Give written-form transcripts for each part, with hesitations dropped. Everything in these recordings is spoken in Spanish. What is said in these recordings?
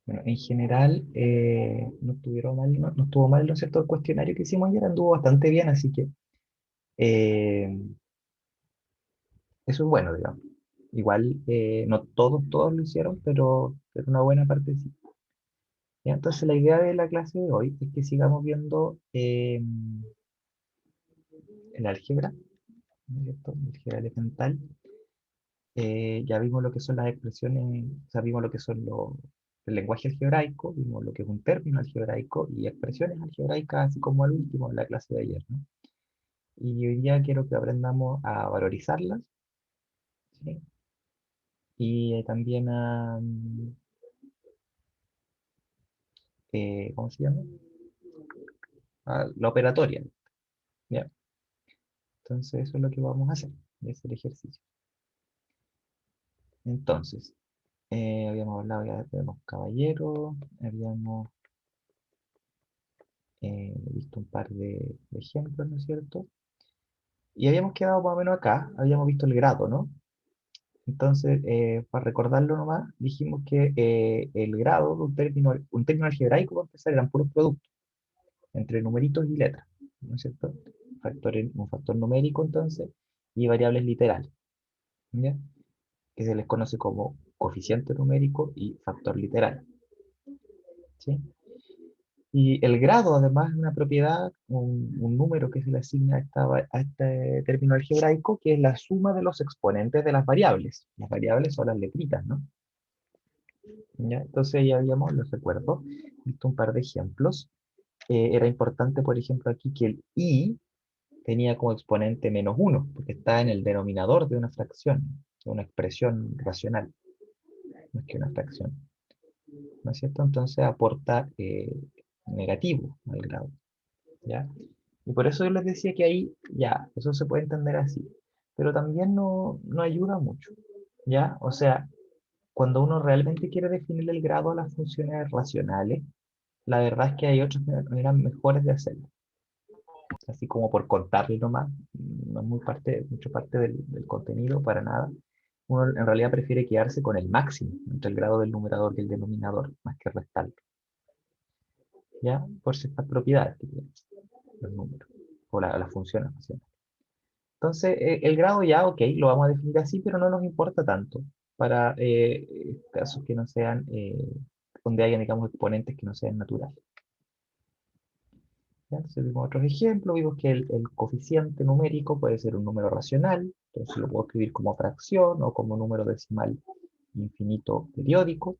Bueno, en general, no estuvieron mal, no estuvo mal, ¿no es cierto? El cuestionario que hicimos ayer anduvo bastante bien, así que eh, eso es bueno, digamos. Igual, no todos lo hicieron, pero una buena parte sí. Ya, entonces, la idea de la clase de hoy es que sigamos viendo el álgebra, ¿no es cierto? El álgebra elemental. Ya vimos lo que son las expresiones, o sea, vimos lo que son el lenguaje algebraico, vimos lo que es un término algebraico y expresiones algebraicas, así como al último en la clase de ayer, ¿no? Y hoy día quiero que aprendamos a valorizarlas, ¿sí? Y también a, ¿cómo se llama? A la operatoria, ¿ya? Entonces eso es lo que vamos a hacer, es el ejercicio. Entonces, habíamos hablado ya de los caballeros, habíamos visto un par de ejemplos, ¿no es cierto? Y habíamos quedado más o menos acá, habíamos visto el grado, ¿no? Entonces, para recordarlo nomás, dijimos que el grado de un término algebraico, para empezar, eran puros productos entre numeritos y letras, ¿no es cierto? Un factor numérico, entonces, y variables literales, ¿ya? Que se les conoce como coeficiente numérico y factor literal, ¿sí? Y el grado, además, es una propiedad, un número que se le asigna a este término algebraico, que es la suma de los exponentes de las variables. Las variables son las letritas, ¿no? ¿Ya? Entonces ya habíamos, los recuerdo, visto un par de ejemplos. Era importante, por ejemplo, aquí que el i tenía como exponente -1, porque está en el denominador de una fracción, de una expresión racional, más que una fracción. ¿No es cierto? Entonces aporta negativo al grado. ¿Ya? Y por eso yo les decía que ahí, ya, eso se puede entender así, pero también no ayuda mucho, ¿ya? O sea, cuando uno realmente quiere definir el grado a las funciones racionales, la verdad es que hay otras maneras mejores de hacerlo, así como por contarle nomás, no es mucho parte del contenido para nada. Uno en realidad prefiere quedarse con el máximo entre el grado del numerador y el denominador, más que restarlo, ¿ya? Por ciertas propiedades que tienen los números, o las funciones racionales. Entonces, el grado ya, ok, lo vamos a definir así, pero no nos importa tanto para casos que no sean, donde hayan, digamos, exponentes que no sean naturales. ¿Ya? Entonces, vimos otros ejemplos, vimos que el coeficiente numérico puede ser un número racional, entonces lo puedo escribir como fracción o como número decimal infinito periódico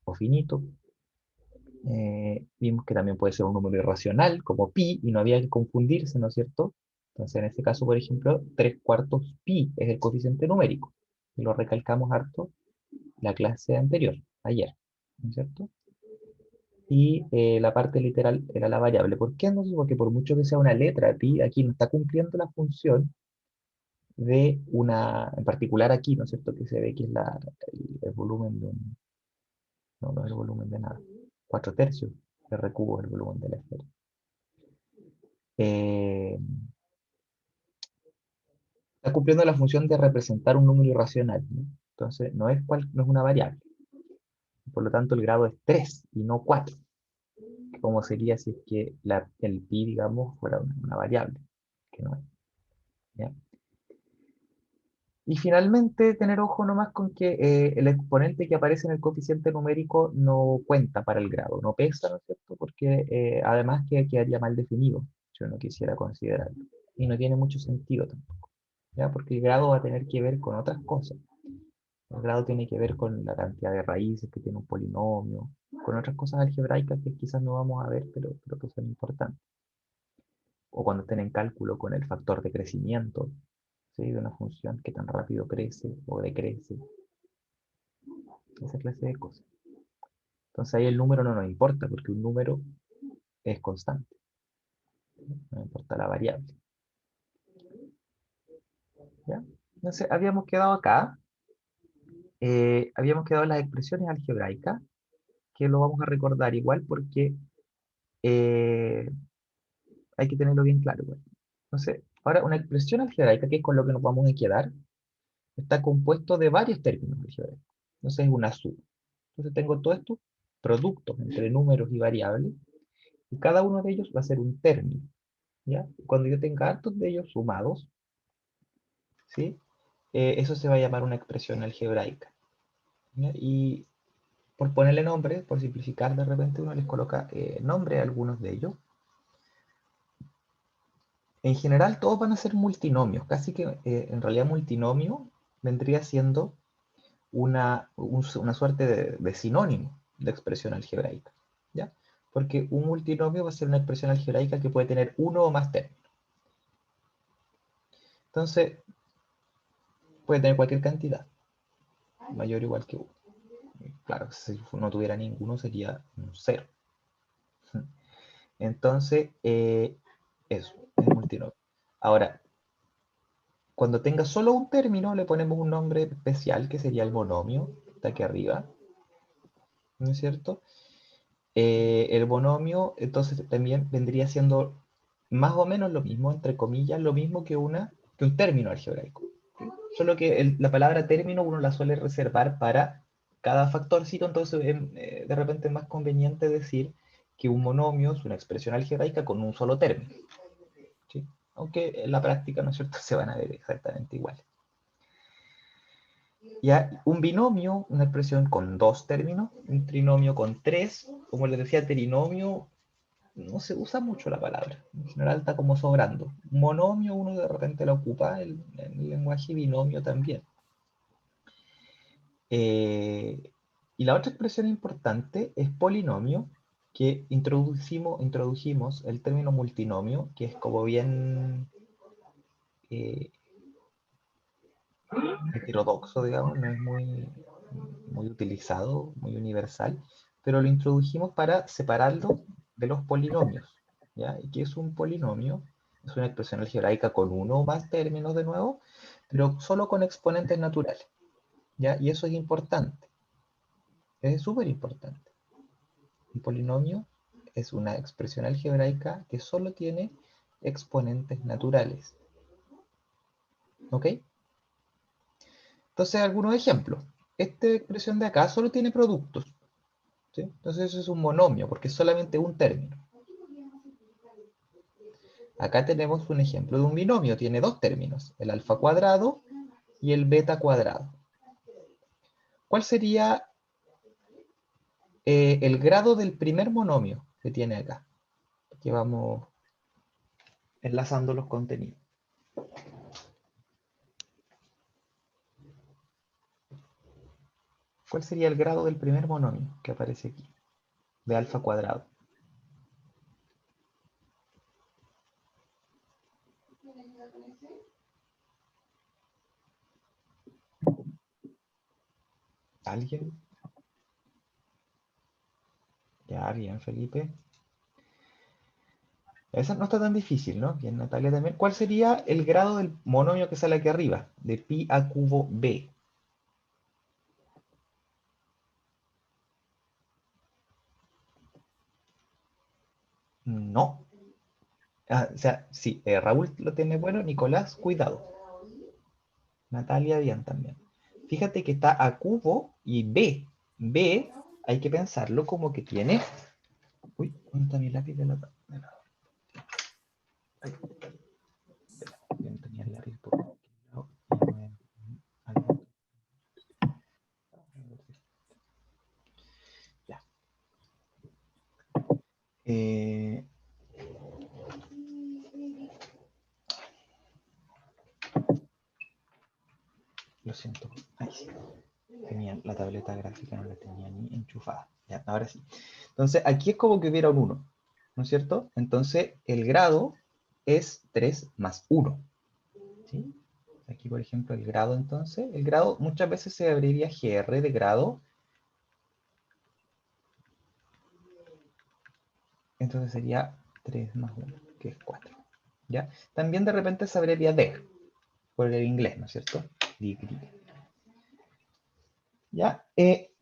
o finito. Vimos que también puede ser un número irracional, como pi, y no había que confundirse, ¿no es cierto? Entonces, en este caso, por ejemplo, 3/4 pi es el coeficiente numérico. Y lo recalcamos harto la clase anterior, ayer, ¿no es cierto? Y la parte literal era la variable. ¿Por qué? No sé, porque por mucho que sea una letra pi, aquí no está cumpliendo la función de una, en particular aquí, ¿no es cierto? Que se ve que es el volumen de un, no es el volumen de nada. 4/3 R cubo es el volumen de la esfera. eh, Está cumpliendo la función de representar un número irracional, ¿no? Entonces, no es una variable. Por lo tanto, el grado es 3 y no 4, como sería si es que el pi, digamos, fuera una variable, que no es. ¿Ya? Y finalmente, tener ojo nomás con que el exponente que aparece en el coeficiente numérico no cuenta para el grado, no pesa, ¿no es cierto? Porque además que quedaría mal definido, si uno quisiera considerarlo. Y no tiene mucho sentido tampoco, ¿ya? Porque el grado va a tener que ver con otras cosas. El grado tiene que ver con la cantidad de raíces que tiene un polinomio, con otras cosas algebraicas que quizás no vamos a ver, pero que son importantes. O cuando estén en cálculo con el factor de crecimiento, ¿sí? De una función que tan rápido crece o decrece, esa clase de cosas. Entonces ahí el número no nos importa, porque un número es constante, no importa la variable. ¿Ya? Entonces habíamos quedado acá, habíamos quedado en las expresiones algebraicas, que lo vamos a recordar igual porque eh, hay que tenerlo bien claro, igual. Entonces, ahora una expresión algebraica, que es con lo que nos vamos a quedar, está compuesto de varios términos algebraicos. Entonces es una suma. Entonces tengo todos estos productos entre números y variables, y cada uno de ellos va a ser un término, ¿ya? Cuando yo tenga hartos de ellos sumados, ¿sí? Eso se va a llamar una expresión algebraica, ¿ya? Y por ponerle nombre, por simplificar, de repente uno les coloca nombre a algunos de ellos. En general todos van a ser multinomios, casi que en realidad multinomio vendría siendo una suerte de sinónimo de expresión algebraica, ¿ya? Porque un multinomio va a ser una expresión algebraica que puede tener uno o más términos. Entonces, puede tener cualquier cantidad, mayor o igual que 1. Claro, si no tuviera ninguno sería un 0. Entonces, eso, es multinomio. Ahora, cuando tenga solo un término, le ponemos un nombre especial que sería el monomio, está aquí arriba, ¿no es cierto? El monomio, entonces, también vendría siendo más o menos lo mismo, entre comillas, lo mismo que un término algebraico. ¿Sí? Solo que la palabra término uno la suele reservar para cada factorcito, entonces de repente es más conveniente decir que un monomio es una expresión algebraica con un solo término. ¿Sí? Aunque en la práctica, ¿no es cierto?, se van a ver exactamente iguales. Ya, un binomio, una expresión con dos términos, un trinomio con tres, como les decía, trinomio, no se usa mucho la palabra, en general está como sobrando. Monomio uno de repente la ocupa, en el lenguaje binomio también. Y la otra expresión importante es polinomio, que introdujimos el término multinomio, que es como bien eh, heterodoxo, digamos, no es muy utilizado, muy universal, pero lo introdujimos para separarlo de los polinomios, ¿ya? ¿Y qué es un polinomio? Es una expresión algebraica con uno o más términos de nuevo, pero solo con exponentes naturales, ¿ya? Y eso es importante, es súper importante. Un polinomio es una expresión algebraica que solo tiene exponentes naturales, ¿ok? Entonces, algunos ejemplos. Esta expresión de acá solo tiene productos, ¿sí? Entonces eso es un monomio, porque es solamente un término. Acá tenemos un ejemplo de un binomio, tiene dos términos, el alfa cuadrado y el beta cuadrado. ¿Cuál sería el grado del primer monomio que tiene acá? Que vamos enlazando los contenidos. ¿Cuál sería el grado del primer monomio que aparece aquí? De alfa cuadrado. ¿Alguien? Ya, bien, Felipe. Esa no está tan difícil, ¿no? Bien, Natalia también. ¿Cuál sería el grado del monomio que sale aquí arriba? De pi a cubo b. No. Ah, o sea, sí, Raúl lo tiene bueno, Nicolás, cuidado. Natalia, bien también. Fíjate que está a cubo y b. B, hay que pensarlo como que tiene... Uy, ¿dónde está mi lápiz de la... Ay, espera, yo no tenía el lápiz por aquí. No, ya. Eh, lo siento. Ay, sí. Tenía la tableta gráfica, no la tenía ni enchufada. Ya, ahora sí. Entonces, aquí es como que hubiera un 1, ¿no es cierto? Entonces, el grado es 3 más 1. ¿Sí? Aquí, por ejemplo, el grado, entonces, el grado muchas veces se abrevia GR de grado. Entonces sería 3 más 1, que es 4. ¿Ya? También de repente se abrevia DEG, por el inglés, ¿no es cierto? Degree. ¿Ya?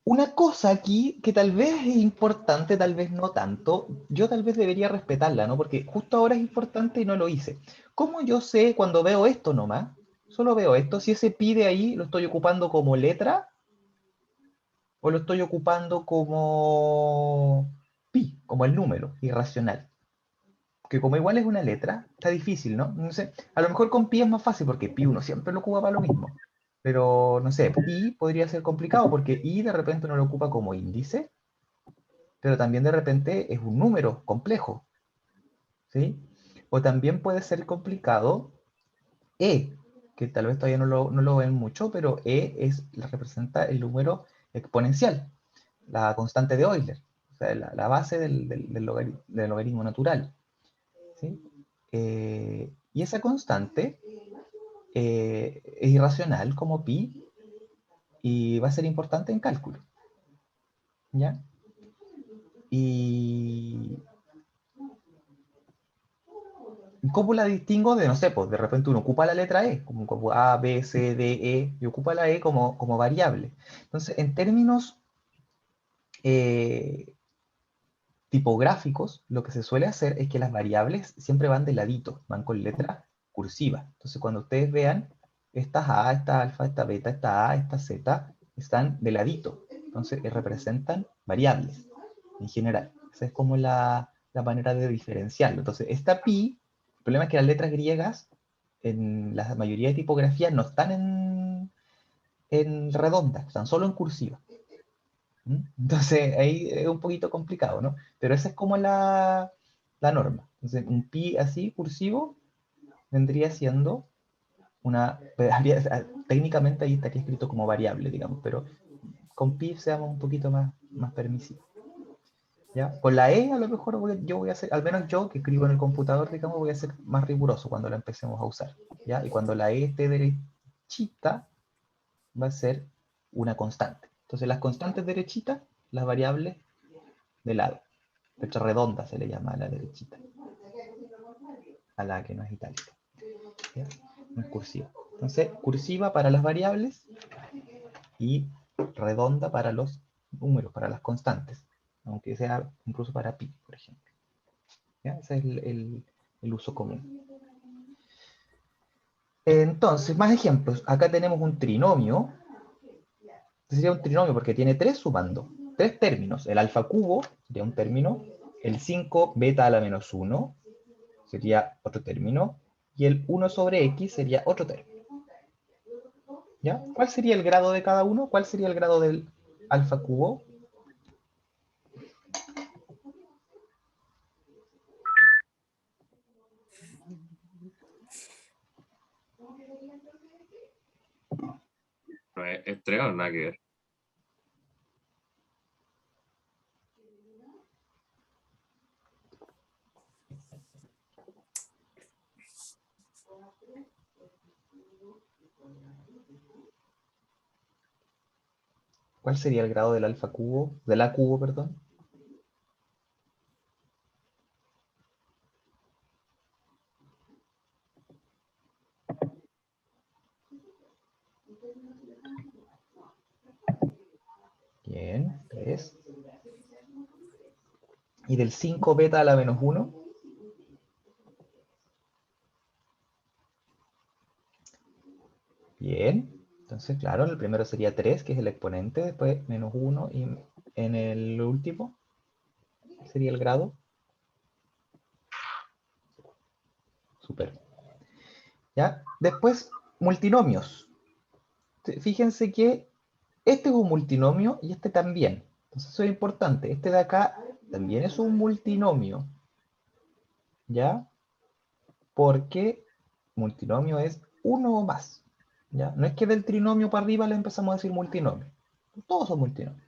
Una cosa aquí que tal vez es importante, tal vez no tanto, yo tal vez debería respetarla, ¿no? Porque justo ahora es importante y no lo hice. ¿Cómo yo sé cuando veo esto nomás? Solo veo esto, si ese pi de ahí lo estoy ocupando como letra o lo estoy ocupando como pi, como el número irracional? Que como igual es una letra, está difícil, ¿no? No sé, a lo mejor con pi es más fácil porque pi uno siempre lo ocupa para lo mismo. Pero no sé, i podría ser complicado porque i de repente uno lo ocupa como índice, pero también de repente es un número complejo, ¿sí? O también puede ser complicado e, que tal vez todavía no lo ven mucho, pero representa el número exponencial, la constante de Euler, o sea, la base del logaritmo natural, ¿sí? Y esa constante es irracional como pi y va a ser importante en cálculo, ¿ya? Y ¿cómo la distingo de, no sé, pues de repente uno ocupa la letra E, como A, B, C, D, E, y ocupa la E como variable? Entonces, en términos eh, tipográficos, lo que se suele hacer es que las variables siempre van de ladito, van con letra cursiva. Entonces, cuando ustedes vean estas A, esta alfa, esta beta, esta A, esta Z, están de ladito. Entonces, representan variables en general. Esa es como la manera de diferenciarlo. Entonces, esta pi, el problema es que las letras griegas en la mayoría de tipografías no están en redonda, están solo en cursiva. ¿Mm? Entonces ahí es un poquito complicado, ¿no? Pero esa es como la norma. Entonces un pi así, cursivo, vendría siendo técnicamente ahí estaría escrito como variable, digamos, pero con pi seamos un poquito más permisivos. ¿Ya? Con la E a lo mejor yo voy a hacer, al menos yo que escribo en el computador, digamos, voy a ser más riguroso cuando la empecemos a usar. ¿Ya? Y cuando la E esté derechita, va a ser una constante. Entonces las constantes derechitas, las variables de lado. Letra redonda se le llama a la derechita, a la que no es itálica. ¿Ya? No es cursiva. Entonces, cursiva para las variables y redonda para los números, para las constantes, aunque sea incluso para pi, por ejemplo. ¿Ya? Ese es el uso común. Entonces, más ejemplos. Acá tenemos un trinomio. Este sería un trinomio porque tiene tres sumando, tres términos. El alfa cubo sería un término, el 5 beta a la menos 1 sería otro término, y el 1 sobre x sería otro término. ¿Ya? ¿Cuál sería el grado de cada uno? ¿Cuál sería el grado del alfa cubo? No es 3 o nada que ver. ¿Cuál sería el grado del alfa cubo? Del a cubo, perdón. Bien, 3. ¿Y del 5 beta a la menos 1? Bien. Entonces, claro, el primero sería 3, que es el exponente, después menos 1, y en el último sería el grado. Super. ¿Ya? Después, multinomios. Fíjense que este es un multinomio y este también. Entonces eso es importante. Este de acá también es un multinomio, ¿ya? Porque multinomio es uno o más, ¿ya? No es que del trinomio para arriba le empezamos a decir multinomio. Todos son multinomios.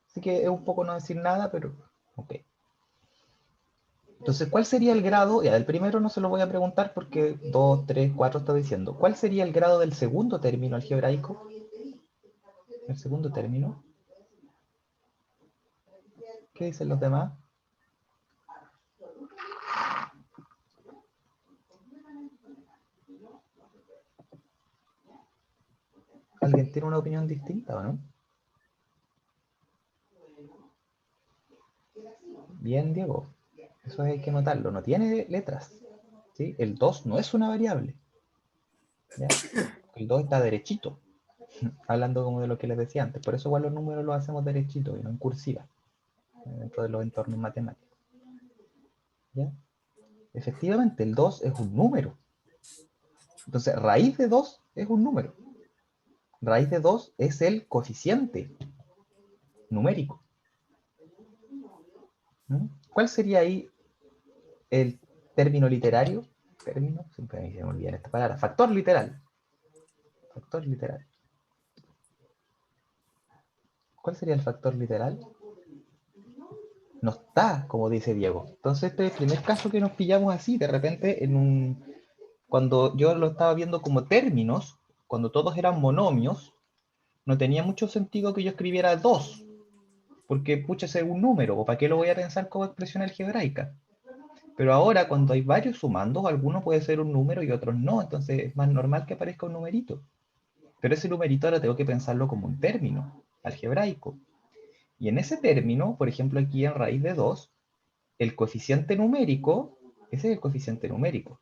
Así que es un poco no decir nada, pero ok. Entonces, ¿cuál sería el grado? Ya, del primero no se lo voy a preguntar porque 2, 3, 4 está diciendo. ¿Cuál sería el grado del segundo término algebraico? El segundo término. ¿Qué dicen los demás? ¿Alguien tiene una opinión distinta o no? Bien, Diego. Eso hay que notarlo. No tiene letras. ¿Sí? El 2 no es una variable. ¿Ya? El 2 está derechito. hablando como de lo que les decía antes. Por eso igual los números los hacemos derechitos y no en cursiva, dentro de los entornos matemáticos. ¿Ya? Efectivamente, el 2 es un número. Entonces, raíz de 2 es un número. Raíz de 2 es el coeficiente numérico. ¿Mm? ¿Cuál sería ahí el término literario? Término, siempre se me olvida esta palabra. Factor literal. Factor literal. ¿Cuál sería el factor literal? No está, como dice Diego. Entonces, este es el primer caso que nos pillamos así, de repente, cuando yo lo estaba viendo como términos, cuando todos eran monomios, no tenía mucho sentido que yo escribiera 2, porque pucha, ese es un número, o para qué lo voy a pensar como expresión algebraica. Pero ahora, cuando hay varios sumandos, alguno puede ser un número y otros no, entonces es más normal que aparezca un numerito. Pero ese numerito ahora tengo que pensarlo como un término algebraico. Y en ese término, por ejemplo, aquí en raíz de 2, el coeficiente numérico, ese es el coeficiente numérico.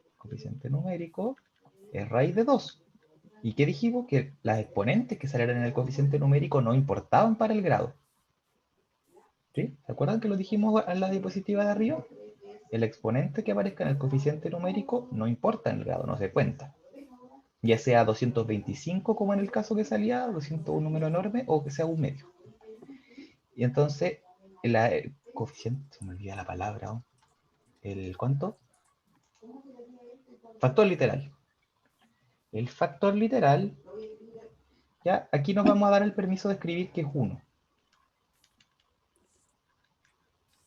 El coeficiente numérico es raíz de 2. ¿Y qué dijimos? Que las exponentes que salieran en el coeficiente numérico no importaban para el grado. ¿Sí? ¿Se acuerdan que lo dijimos en la diapositiva de arriba? El exponente que aparezca en el coeficiente numérico no importa en el grado, no se cuenta. Ya sea 225 como en el caso que salía, 200 un número enorme, o que sea un medio. Y entonces, el coeficiente, se me olvida la palabra, ¿no? ¿El cuánto? Factor literal. El factor literal, ya aquí nos vamos a dar el permiso de escribir que es 1.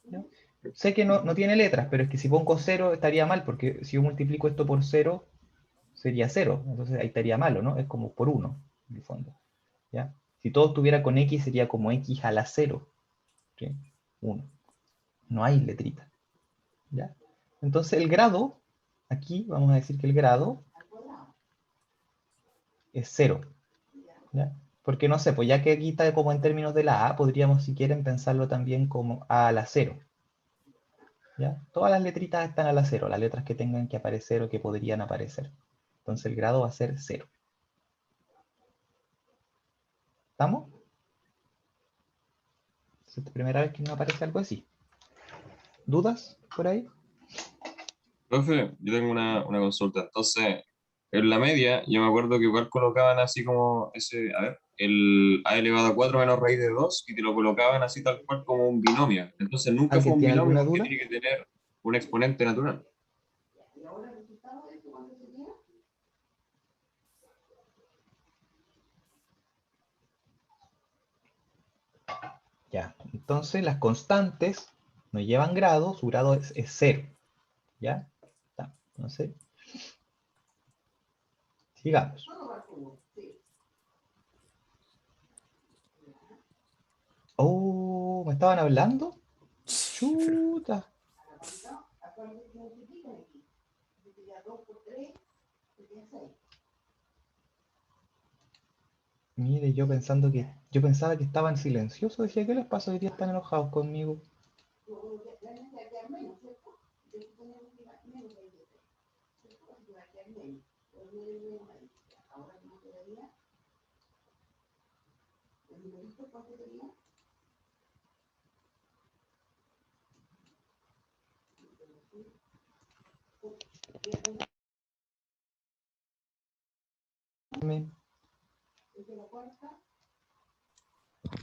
¿Ya? Sé que no tiene letras, pero es que si pongo 0 estaría mal, porque si yo multiplico esto por 0, sería 0. Entonces ahí estaría malo, ¿no? Es como por 1, en el fondo. ¿Ya? Si todo estuviera con x, sería como x a la 0. ¿Sí? 1. No hay letrita. ¿Ya? Entonces el grado, aquí vamos a decir que el grado es 0. ¿Ya? Porque no sé, pues ya que aquí está como en términos de la a, podríamos si quieren pensarlo también como a la 0. ¿Ya? Todas las letritas están a la 0, las letras que tengan que aparecer o que podrían aparecer. Entonces el grado va a ser 0. ¿Estamos? Es la primera vez que me aparece algo así. ¿Dudas por ahí? Profe, yo tengo una consulta. Entonces, en la media, yo me acuerdo que igual colocaban así como ese, a ver, el a elevado a 4 menos raíz de 2 y te lo colocaban así tal cual como un binomio. Entonces, nunca fue ¿Alguien un tiene binomio alguna porque duda? tiene que tener un exponente natural. Ya, entonces las constantes no llevan grado, su grado es 0. ¿Ya? Entonces, sigamos. Oh, ¿me estaban hablando? Chuta. Mire, yo pensaba que estaban silenciosos, decía, ¿qué les pasa? Hoy día están enojados conmigo.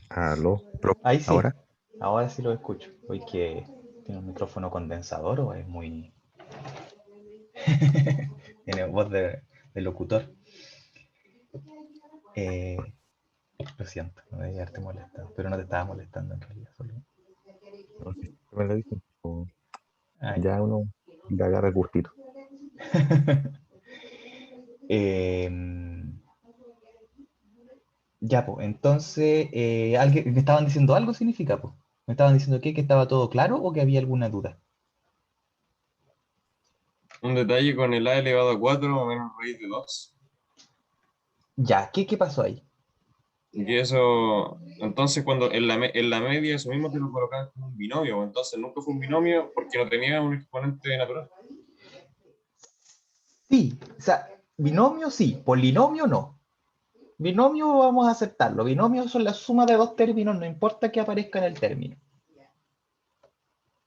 Aló, profe, Ahí sí, ahora. ahora sí lo escucho. Hoy que tiene un micrófono condensador o es muy... tiene voz de locutor. Eh, lo siento, no debía haberte molestado, pero no te estaba molestando en realidad. Solo... No sé si me lo dicen, o Ah, ya. ya uno le agarra el gustito. Em, ya, pues, entonces, ¿alguien, ¿me estaban diciendo algo significa, pues? ¿Me estaban diciendo qué? ¿Que estaba todo claro o que había alguna duda? Un detalle con el a elevado a 4 menos raíz de 2. Ya, ¿qué pasó ahí? Y eso, entonces cuando en la media eso mismo te lo colocaban como un binomio, entonces nunca fue un binomio porque no tenía un exponente natural. Sí, o sea, binomio sí, polinomio no. Binomio vamos a aceptarlo. Binomios son la suma de dos términos, no importa que aparezca en el término.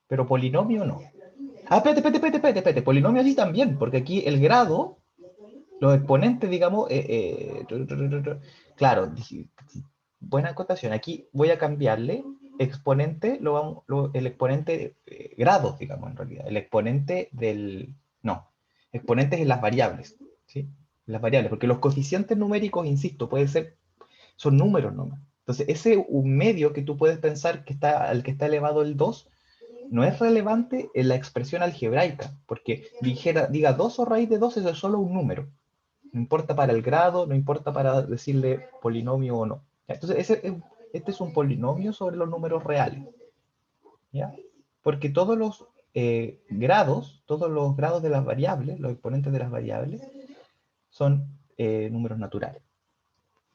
Pero polinomio no. Ah, espérate. Polinomio sí también, porque aquí el grado, los exponentes, digamos, claro, buena acotación. Aquí voy a cambiarle exponente, el exponente grados, digamos, en realidad. El exponente del, no, exponentes en las variables, ¿sí? Las variables, porque los coeficientes numéricos, insisto, son números nomás. Entonces, ese un medio que tú puedes pensar que al que está elevado el 2 no es relevante en la expresión algebraica, porque diga 2 o raíz de 2, eso es solo un número. No importa para el grado, no importa para decirle polinomio o no. Entonces, este es un polinomio sobre los números reales. ¿Ya? Porque todos los grados de las variables, los exponentes de las variables, son números naturales.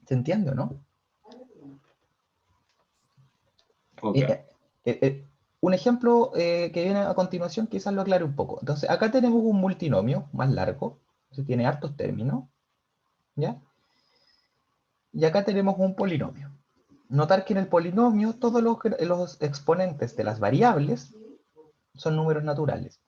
¿Se entiende o no? Ok. Un ejemplo que viene a continuación quizás lo aclare un poco. Entonces, acá tenemos un multinomio más largo, tiene hartos términos, ¿ya? Y acá tenemos un polinomio. Notar que en el polinomio todos los exponentes de las variables son números naturales.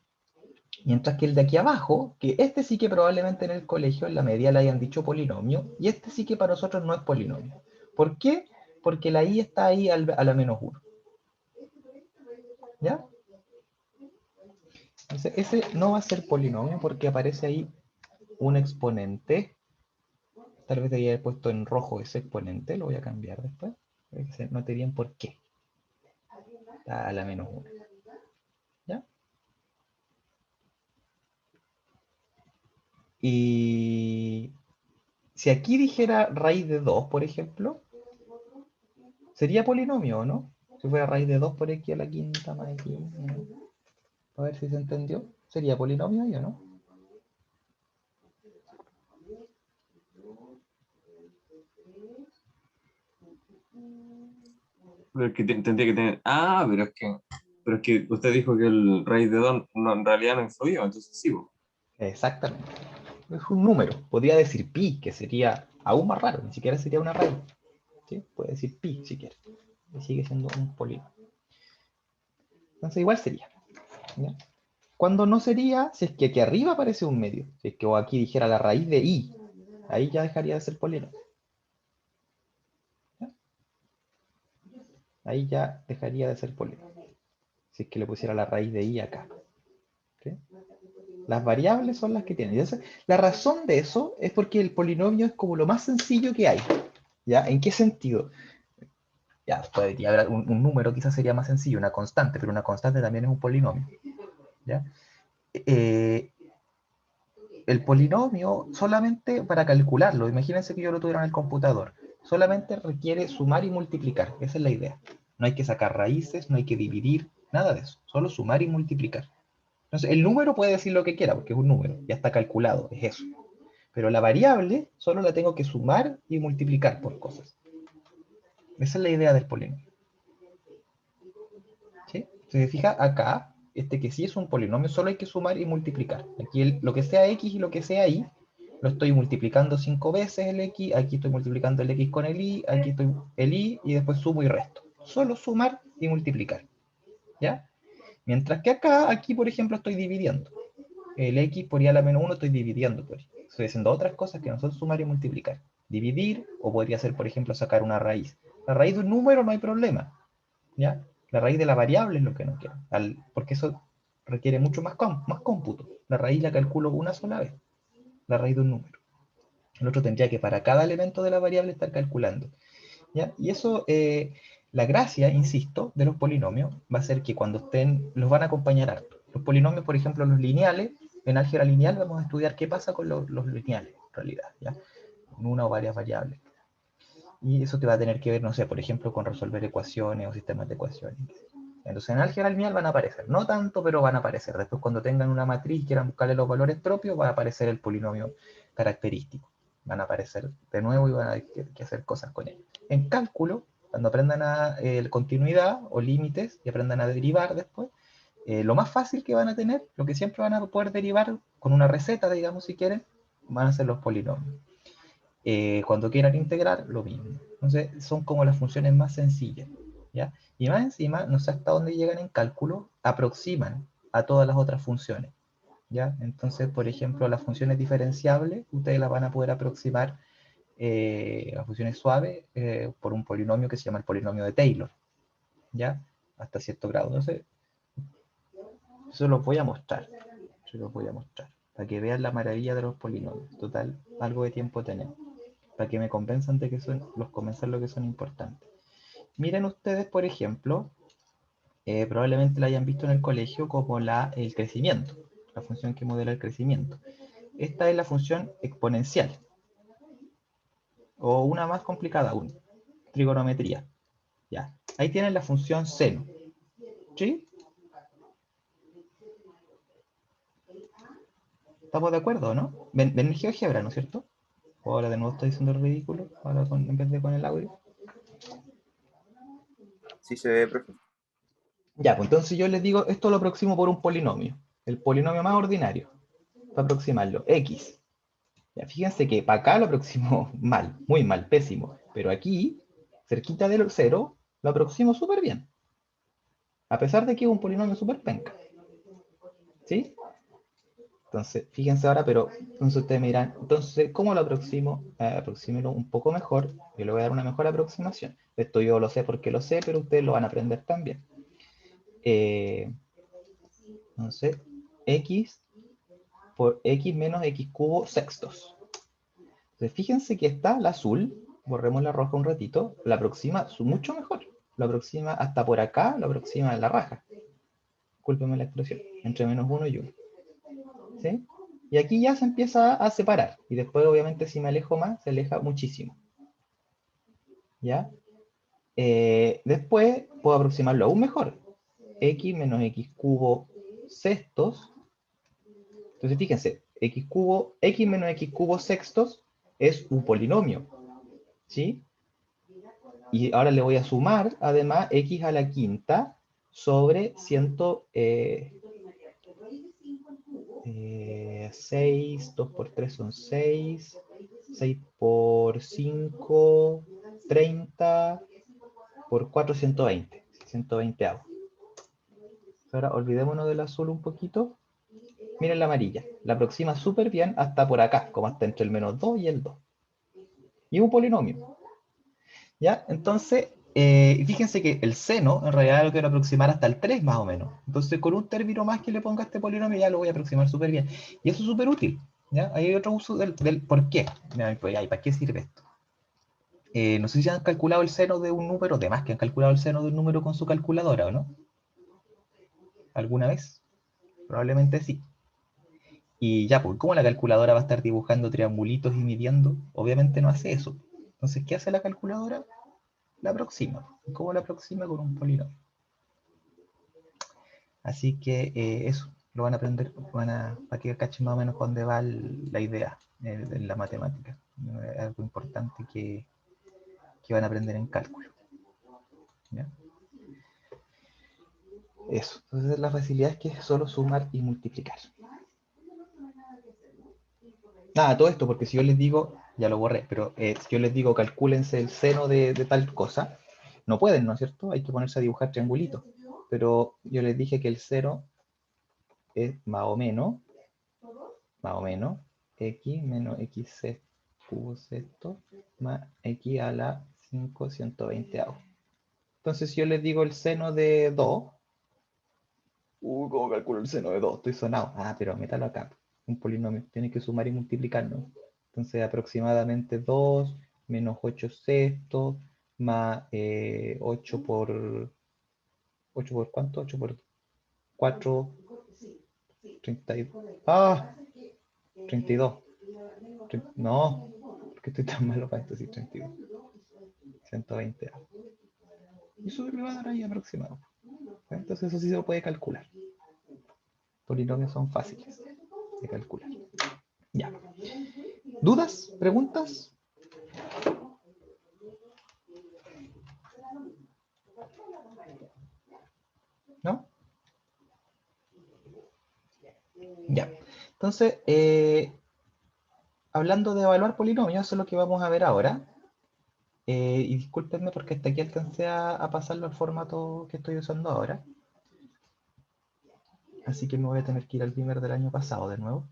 Mientras que el de aquí abajo, que este sí que probablemente en el colegio, en la media, le hayan dicho polinomio, y este sí que para nosotros no es polinomio. ¿Por qué? Porque la i está ahí a la menos 1. ¿Ya? Entonces, ese no va a ser polinomio porque aparece ahí un exponente. Tal vez debería haber puesto en rojo ese exponente, lo voy a cambiar después. Para que se note bien por qué. Está a la menos 1. ¿Ya? Y si aquí dijera raíz de 2, por ejemplo, sería polinomio, ¿o no? Si fuera raíz de 2 por x a la quinta más x. A ver si se entendió. ¿Sería polinomio o no? Pero es que tendría que tener. Ah, pero es que usted dijo que el raíz de 2 en realidad no influía, entonces sí, po. Exactamente. Es un número. Podría decir pi, que sería aún más raro. Ni siquiera sería una raíz. ¿Sí? Puede decir pi si quiere. Y sigue siendo un polinomio. Entonces igual sería. ¿Ya? Cuando no sería, si es que aquí arriba aparece un medio. Si es que o aquí dijera la raíz de i. Ahí ya dejaría de ser polinomio. ¿Ya? Ahí ya dejaría de ser polinomio. Si es que le pusiera la raíz de i acá. ¿Sí? Las variables son las que tienen. Entonces, la razón de eso es porque el polinomio es como lo más sencillo que hay. ¿Ya? ¿En qué sentido? Ya, podría haber un número, quizás sería más sencillo, una constante, pero una constante también es un polinomio. ¿Ya? Eh, el polinomio solamente para calcularlo, imagínense que yo lo tuviera en el computador, solamente requiere sumar y multiplicar, esa es la idea. No hay que sacar raíces, no hay que dividir, nada de eso, solo sumar y multiplicar. Entonces, el número puede decir lo que quiera, porque es un número, ya está calculado, es eso. Pero la variable solo la tengo que sumar y multiplicar por cosas. Esa es la idea del polinomio. ¿Sí? Si se fija acá, este que sí es un polinomio, solo hay que sumar y multiplicar. Aquí lo que sea x y lo que sea y, lo estoy multiplicando 5 veces el x, aquí estoy multiplicando el x con el y, aquí estoy el y después sumo y resto. Solo sumar y multiplicar. ¿Ya? Mientras que acá, aquí por ejemplo estoy dividiendo. El x por y a la menos 1 estoy dividiendo por y. Estoy haciendo otras cosas que no son sumar y multiplicar. Dividir, o podría ser por ejemplo sacar una raíz. La raíz de un número no hay problema. ¿Ya? La raíz de la variable es lo que no quiero, porque eso requiere mucho más cómputo. La raíz la calculo una sola vez, la raíz de un número. El otro tendría que para cada elemento de la variable estar calculando. ¿Ya? Y eso, la gracia, insisto, de los polinomios va a ser que cuando estén, los van a acompañar harto. Los polinomios, por ejemplo, los lineales, en álgebra lineal vamos a estudiar qué pasa con los lineales, en realidad, ¿ya? Con una o varias variables. Y eso te va a tener que ver, no sé, por ejemplo, con resolver ecuaciones o sistemas de ecuaciones. Entonces en álgebra lineal van a aparecer, no tanto, pero van a aparecer. Después cuando tengan una matriz y quieran buscarle los valores propios, va a aparecer el polinomio característico. Van a aparecer de nuevo y van a tener que hacer cosas con ellos. En cálculo, cuando aprendan a continuidad o límites y aprendan a derivar después, lo más fácil que van a tener, lo que siempre van a poder derivar con una receta, digamos, si quieren, van a ser los polinomios. Cuando quieran integrar, lo mismo. Entonces, son como las funciones más sencillas, ¿ya? Y más encima, no sé hasta dónde llegan en cálculo, aproximan a todas las otras funciones, ¿ya? Entonces, por ejemplo, las funciones diferenciables, ustedes las van a poder aproximar, las funciones suaves, por un polinomio que se llama el polinomio de Taylor, ¿ya? Hasta cierto grado. Entonces, eso los voy a mostrar. Se los voy a mostrar. Para que vean la maravilla de los polinomios. Total, algo de tiempo tenemos. Para que me convenzan de que son, los convenzan lo que son importantes. Miren ustedes, por ejemplo, probablemente la hayan visto en el colegio como el crecimiento. La función que modela el crecimiento. Esta es la función exponencial. O una más complicada aún. Trigonometría. Ya. Ahí tienen la función seno. ¿Sí? ¿Estamos de acuerdo, no? Ven el GeoGebra, ¿no es cierto? O ahora de nuevo estoy diciendo el ridículo, ahora en vez de con el audio. Sí se ve, profe. Ya, pues entonces yo les digo, esto lo aproximo por un polinomio. El polinomio más ordinario. Para aproximarlo. X. Ya, fíjense que para acá lo aproximo mal, muy mal, pésimo. Pero aquí, cerquita del 0, lo aproximo súper bien. A pesar de que es un polinomio súper penca. ¿Sí? Entonces, fíjense ahora, pero entonces ustedes me dirán, entonces, ¿cómo lo aproximo? Aproxímelo un poco mejor. Yo le voy a dar una mejor aproximación. Esto yo lo sé porque lo sé, pero ustedes lo van a aprender también. Entonces, x por x menos x cubo sextos. Entonces, fíjense que está la azul, borremos la roja un ratito, la aproxima mucho mejor. Lo aproxima hasta por acá, lo aproxima en la raja. Discúlpenme la expresión, entre menos 1 y 1. ¿Sí? Y aquí ya se empieza a separar. Y después, obviamente, si me alejo más, se aleja muchísimo. ¿Ya? Después puedo aproximarlo aún mejor. X menos x cubo sextos. Entonces, fíjense, x menos x cubo sextos es un polinomio. ¿Sí? Y ahora le voy a sumar, además, x a la quinta sobre 6, 2 por 3 son 6, 6 por 5, 30, por 4, 120, 120 avos. Ahora olvidémonos del azul un poquito. Miren la amarilla, la aproxima súper bien hasta por acá, como hasta entre el menos 2 y el 2. Y es un polinomio. ¿Ya? Entonces, fíjense que el seno en realidad lo quiero aproximar hasta el 3 más o menos. Entonces, con un término más que le ponga a este polinomio ya lo voy a aproximar súper bien. Y eso es súper útil. ¿Ya? Ahí hay otro uso del por qué. Pues, ¿para qué sirve esto? No sé si han calculado el seno de un número, de más que han calculado el seno de un número con su calculadora, ¿o no? ¿Alguna vez? Probablemente sí. Y ya, pues, ¿cómo la calculadora va a estar dibujando triangulitos y midiendo? Obviamente no hace eso. Entonces, ¿qué hace la calculadora? La aproxima. ¿Cómo la aproxima? Con un polinomio. Así que eso, lo van a aprender, para que cachen más o menos dónde va la idea de la matemática. Es algo importante que van a aprender en cálculo. ¿Ya? Eso, entonces la facilidad es que es solo sumar y multiplicar. Nada, todo esto, porque si yo les digo, ya lo borré, pero si yo les digo calcúlense el seno de tal cosa, no pueden, ¿no es cierto? Hay que ponerse a dibujar triangulitos. Pero yo les dije que el cero es más o menos, x menos x cubo sexto más x a la 5 120. Entonces, si yo les digo el seno de 2, ¿cómo calculo el seno de 2? Estoy sonado. Ah, pero métalo acá. Un polinomio. Tiene que sumar y multiplicar, ¿no? Entonces, aproximadamente 2 menos 8 sextos más 8 por... ¿8 por cuánto? 8 por 4, 32. ¡Ah! 32. No, porque estoy tan malo para esto, sí, 32. 120. Eso me va a dar ahí aproximado. Entonces eso sí se lo puede calcular. Polinomios son fáciles de calcular. Ya. ¿Dudas? ¿Preguntas? ¿No? Ya. Entonces, hablando de evaluar polinomios, eso es lo que vamos a ver ahora. Y discúlpenme porque hasta aquí alcancé a pasarlo al formato que estoy usando ahora. Así que me voy a tener que ir al primer del año pasado de nuevo.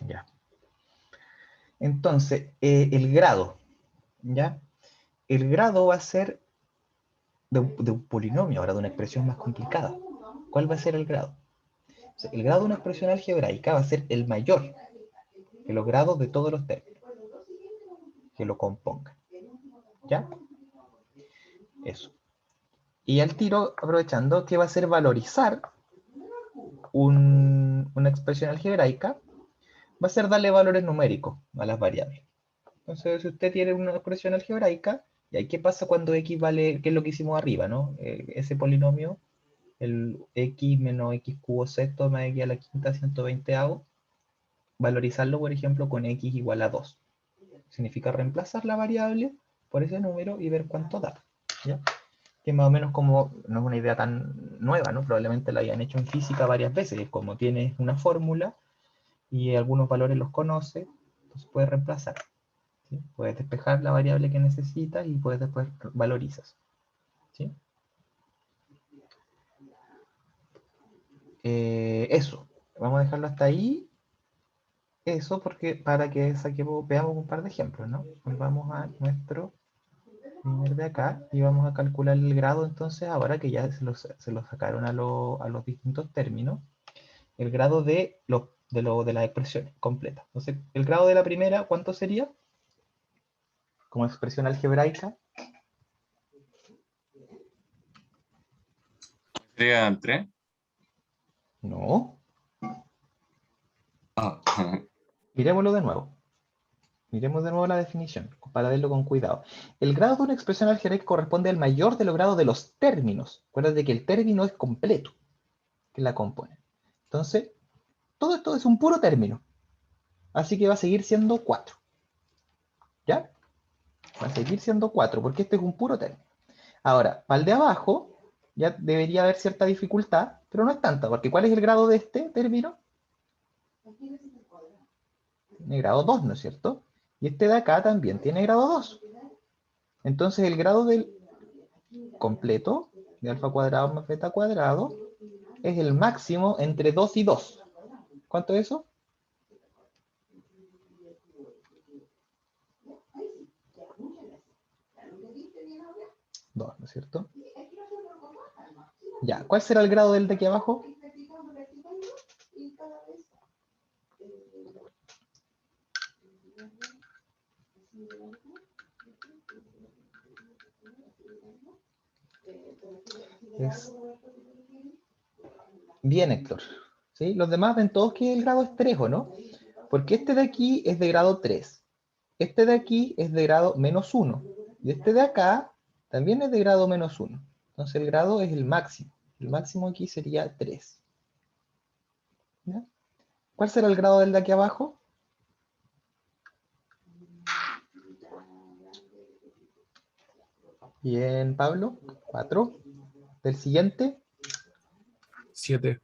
Ya. Entonces, el grado, ¿ya? El grado va a ser de un polinomio, ahora de una expresión más complicada. ¿Cuál va a ser el grado? O sea, el grado de una expresión algebraica va a ser el mayor de los grados de todos los términos que lo compongan. ¿Ya? Eso. Y al tiro, aprovechando, ¿qué va a ser valorizar una expresión algebraica? Va a ser darle valores numéricos a las variables. Entonces, si usted tiene una expresión algebraica, ¿y ahí qué pasa cuando x vale, qué es lo que hicimos arriba, ¿no? Ese polinomio, el x menos x cubo sexto más x a la quinta 120 hago, valorizarlo, por ejemplo, con x igual a 2. Significa reemplazar la variable por ese número y ver cuánto da. ¿Ya? Que más o menos como, no es una idea tan nueva, ¿no? Probablemente la hayan hecho en física varias veces, como tienes una fórmula y algunos valores los conoces, entonces puedes reemplazar. ¿Sí? Puedes despejar la variable que necesitas y puedes después valorizas. ¿Sí? Eso, vamos a dejarlo hasta ahí. Eso porque para que saquemos, veamos un par de ejemplos, ¿no? Vamos a nuestro primer de acá y vamos a calcular el grado entonces ahora que ya se lo sacaron a los distintos términos, el grado de las expresiones completas. Entonces, el grado de la primera, ¿cuánto sería? Como expresión algebraica. ¿Serían 3? No. Ah, Miremoslo de nuevo. Miremos de nuevo la definición, para verlo con cuidado. El grado de una expresión algebraica corresponde al mayor de los grados de los términos. Acuérdate que el término es completo, que la compone. Entonces, todo esto es un puro término. Así que va a seguir siendo 4. ¿Ya? Va a seguir siendo 4, porque este es un puro término. Ahora, para el de abajo, ya debería haber cierta dificultad, pero no es tanta, porque ¿cuál es el grado de este término? Tiene grado 2, ¿no es cierto? Y este de acá también tiene grado 2. Entonces el grado del completo de alfa cuadrado más beta cuadrado es el máximo entre 2 y 2. ¿Cuánto es eso? 2, ¿no es cierto? Ya, ¿cuál será el grado del de aquí abajo? Es... Bien, Héctor. ¿Sí? Los demás ven todos que el grado es 3, ¿o no? Porque este de aquí es de grado 3. Este de aquí es de grado menos 1. Y este de acá también es de grado menos 1. Entonces el grado es el máximo. El máximo aquí sería 3. ¿Ya? ¿Cuál será el grado del de aquí abajo? Bien, Pablo. 4. Del siguiente. 7.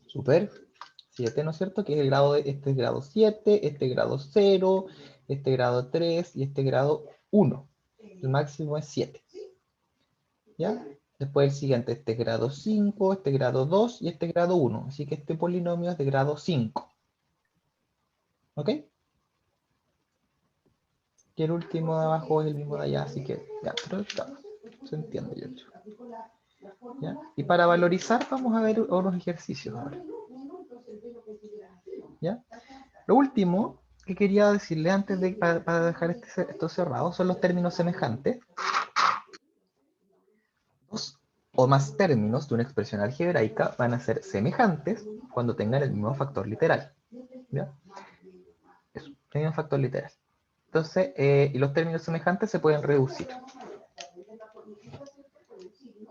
Super. 7, ¿no es cierto? Que es el grado de, este es grado 7, este grado 0, este grado 3 y este grado 1. El máximo es 7. ¿Ya? Después el siguiente, este grado 5, este grado 2 y este grado 1. Así que este polinomio es de grado 5. ¿Ok? Y el último de abajo es el mismo de allá, así que ya, pero está, se entiende, yo creo. ¿Ya? Y para valorizar vamos a ver unos ejercicios ahora. ¿Ya? Lo último que quería decirle antes de para dejar esto cerrado son los términos semejantes. Dos o más términos de una expresión algebraica van a ser semejantes cuando tengan el mismo factor literal. ¿Ya? Eso, tiene un factor literal. Entonces, y los términos semejantes se pueden reducir.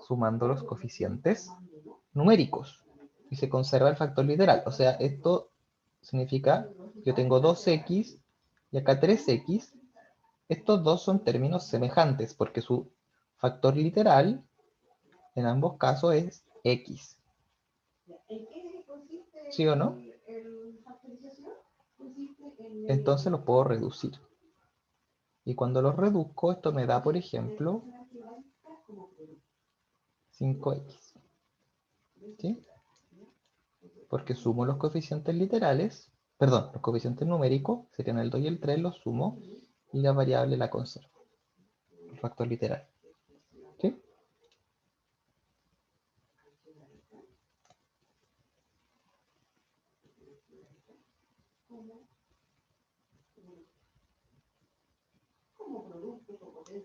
sumando los coeficientes numéricos. Y se conserva el factor literal. O sea, esto significa que yo tengo 2x y acá 3x. Estos dos son términos semejantes porque su factor literal en ambos casos es x. ¿Sí o no? Entonces los puedo reducir. Y cuando los reduzco, esto me da, por ejemplo, 5x. ¿Sí? Porque sumo los coeficientes literales, perdón, los coeficientes numéricos, serían el 2 y el 3, los sumo, y la variable la conservo. El factor literal. ¿Sí?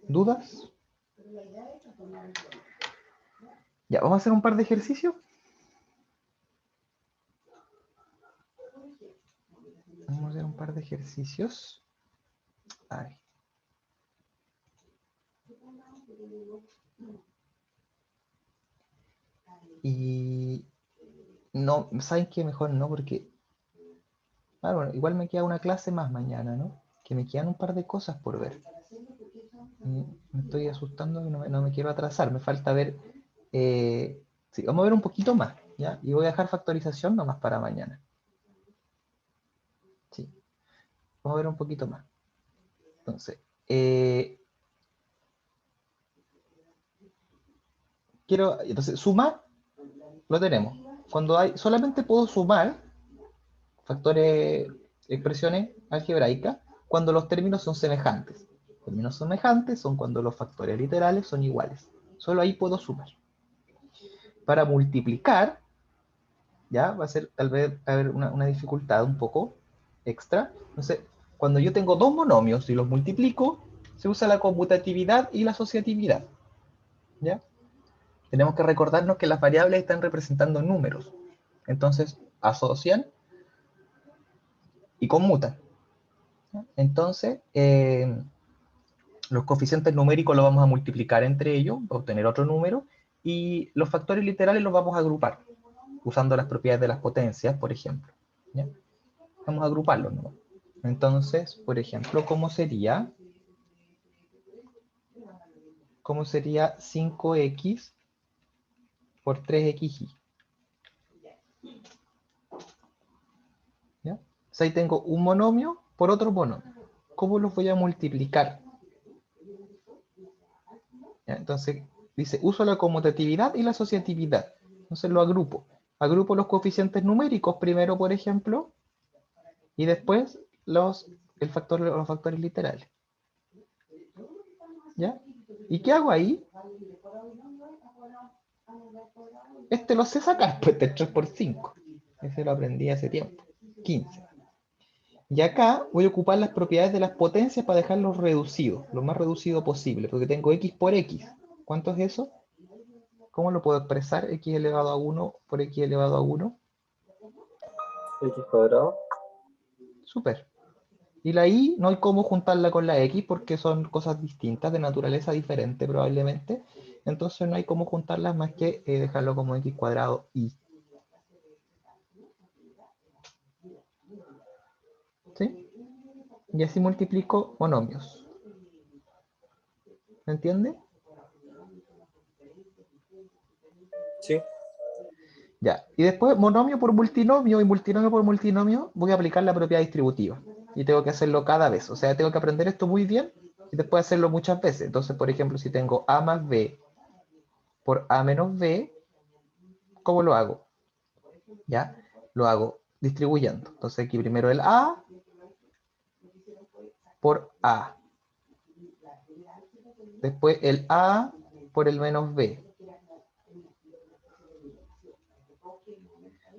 ¿Dudas? Ya, vamos a hacer un par de ejercicios. Vamos a hacer un par de ejercicios. A ver. Y no, ¿saben qué? Mejor no, porque bueno, igual me queda una clase más mañana, ¿no? Que me quedan un par de cosas por ver. Me estoy asustando que no me quiero atrasar. Me falta ver. Sí, vamos a ver un poquito más, ¿ya? Y voy a dejar factorización nomás para mañana. Sí. Vamos a ver un poquito más. Entonces, sumar, lo tenemos. Cuando hay, solamente puedo sumar factores, expresiones algebraicas, cuando los términos son semejantes. Términos semejantes son cuando los factores literales son iguales. Solo ahí puedo sumar. Para multiplicar, ya va a ser tal vez haber una dificultad un poco extra. Entonces, cuando yo tengo dos monomios y los multiplico, se usa la conmutatividad y la asociatividad. ¿Ya? Tenemos que recordarnos que las variables están representando números. Entonces, asocian y conmutan. Entonces, los coeficientes numéricos los vamos a multiplicar entre ellos para obtener otro número, y los factores literales los vamos a agrupar, usando las propiedades de las potencias, por ejemplo. ¿Ya? Vamos a agruparlos, ¿no? Entonces, por ejemplo, ¿cómo sería 5x por 3xy? ¿Ya? O sea, ahí tengo un monomio por otro monomio. ¿Cómo los voy a multiplicar? ¿Ya? Entonces, dice, uso la conmutatividad y la asociatividad. Entonces lo agrupo. Agrupo los coeficientes numéricos primero, por ejemplo, y después los factores literales. ¿Ya? ¿Y qué hago ahí? Este lo sé sacar, pues de 3 por 5. Ese lo aprendí hace tiempo. 15. Y acá voy a ocupar las propiedades de las potencias para dejarlos reducidos, lo más reducido posible, porque tengo x por x. ¿Cuánto es eso? ¿Cómo lo puedo expresar? X elevado a 1 por x elevado a 1. X cuadrado. Súper. Y la y no hay cómo juntarla con la x porque son cosas distintas, de naturaleza diferente probablemente. Entonces no hay cómo juntarlas más que dejarlo como x cuadrado y. ¿Sí? Y así multiplico monomios. ¿Me entiende? Sí. Ya. Y después monomio por multinomio y multinomio por multinomio voy a aplicar la propiedad distributiva. Y tengo que hacerlo cada vez. O sea, tengo que aprender esto muy bien y después hacerlo muchas veces. Entonces, por ejemplo, si tengo a más b por a menos b, ¿cómo lo hago? ¿Ya? Lo hago distribuyendo. Entonces aquí primero el a por a. Después el a por el menos b.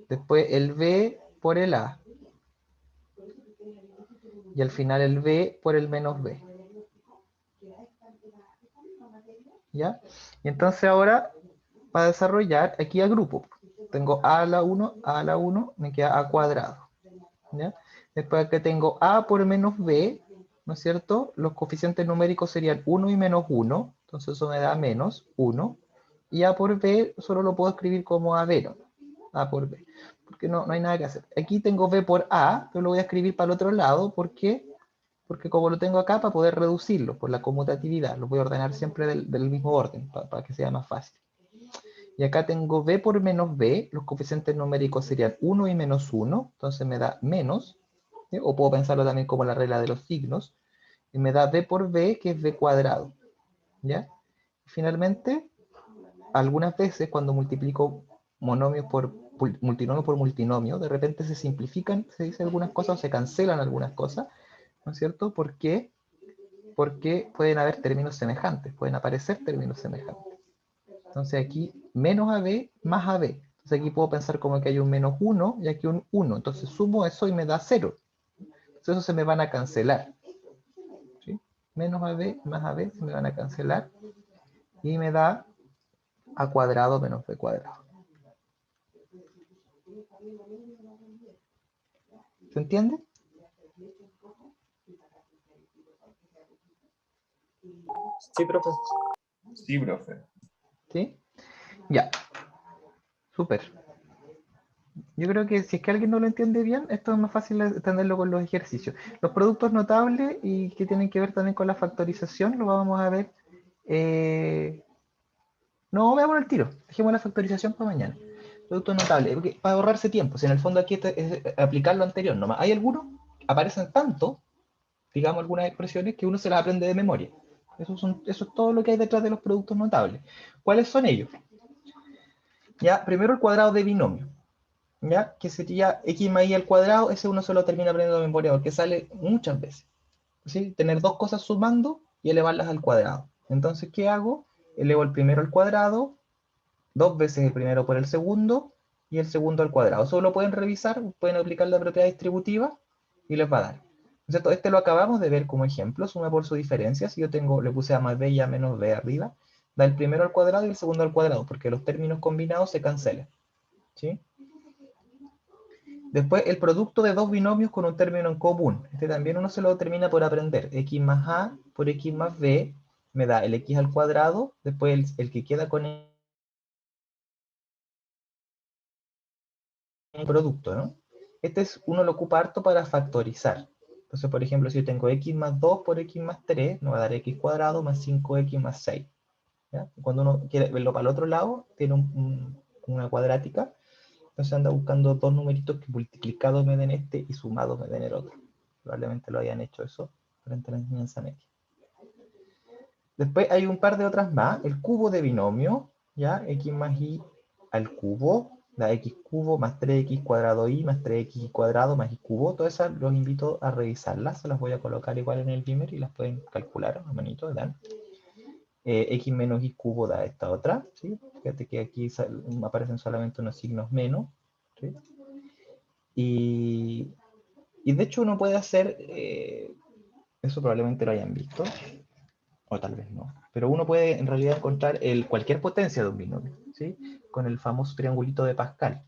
Después el b por el a. Y al final el b por el menos b. ¿Ya? Y entonces ahora, para desarrollar, aquí agrupo. Tengo a a la 1, me queda a cuadrado. ¿Ya? Después que tengo a por menos b, ¿no es cierto? Los coeficientes numéricos serían 1 y menos 1, entonces eso me da menos 1. y A por B solo lo puedo escribir como AB, ¿no? A por B, porque no hay nada que hacer. Aquí tengo B por A, pero lo voy a escribir para el otro lado, ¿por qué? Porque como lo tengo acá, para poder reducirlo, por la conmutatividad, lo voy a ordenar siempre del mismo orden, para que sea más fácil. Y acá tengo B por menos B, los coeficientes numéricos serían 1 y menos 1, entonces me da menos, ¿sí? O puedo pensarlo también como la regla de los signos, y me da B por B, que es B cuadrado, ¿ya? Finalmente, algunas veces cuando multiplico monomios por multinomio por multinomio, de repente se simplifican, se dice algunas cosas o se cancelan algunas cosas, ¿no es cierto? ¿Por qué? Porque pueden haber términos semejantes, pueden aparecer términos semejantes. Entonces aquí menos AB más AB. Entonces aquí puedo pensar como que hay un menos 1 y aquí un 1. Entonces sumo eso y me da 0. Entonces eso se me van a cancelar. ¿Sí? Menos AB más AB se me van a cancelar y me da A cuadrado menos B cuadrado. ¿Se entiende? Sí, profe. Sí, profe. ¿Sí? Ya. Súper. Yo creo que si es que alguien no lo entiende bien, esto es más fácil de entenderlo con los ejercicios. Los productos notables y que tienen que ver también con la factorización, lo vamos a ver. No, veamos el tiro. Dejemos la factorización para mañana. Productos notables, porque para ahorrarse tiempo. Si en el fondo aquí es aplicar lo anterior nomás. Hay algunos, aparecen tanto, digamos algunas expresiones, que uno se las aprende de memoria. Eso es todo lo que hay detrás de los productos notables. ¿Cuáles son ellos? Ya, primero el cuadrado de binomio. ¿Ya? Que sería x más y al cuadrado, ese uno se lo termina aprendiendo de memoria porque sale muchas veces. ¿Sí? Tener dos cosas sumando y elevarlas al cuadrado. Entonces, ¿qué hago? Elevo el primero al cuadrado, dos veces el primero por el segundo y el segundo al cuadrado. Eso lo pueden revisar, pueden aplicar la propiedad distributiva y les va a dar. ¿Cierto? Este lo acabamos de ver como ejemplo, suma por su diferencia. Si yo le puse a más b y a menos b arriba, da el primero al cuadrado y el segundo al cuadrado, porque los términos combinados se cancelan. ¿Sí? Después, el producto de dos binomios con un término en común. Este también uno se lo termina por aprender. X más A por X más B me da el X al cuadrado. Después, el que queda con el producto, ¿no? Uno lo ocupa harto para factorizar. Entonces, por ejemplo, si yo tengo X más 2 por X más 3, me va a dar X cuadrado más 5X más 6. ¿Ya? Cuando uno quiere verlo para el otro lado, tiene una cuadrática. Entonces anda buscando dos numeritos que multiplicados me den este y sumados me den el otro. Probablemente lo hayan hecho eso durante la enseñanza media. Después hay un par de otras más. El cubo de binomio, ¿ya? X más y al cubo, da x cubo más 3x cuadrado y más 3x cuadrado más y cubo. Todas esas los invito a revisarlas. Se las voy a colocar igual en el Beamer y las pueden calcular a manito, dan. X menos y cubo da esta otra, ¿sí? Fíjate que aquí aparecen solamente unos signos menos, ¿sí? Y de hecho uno puede hacer, eso probablemente lo hayan visto, o tal vez no, pero uno puede en realidad encontrar cualquier potencia de un binomio, ¿sí? Con el famoso triangulito de Pascal,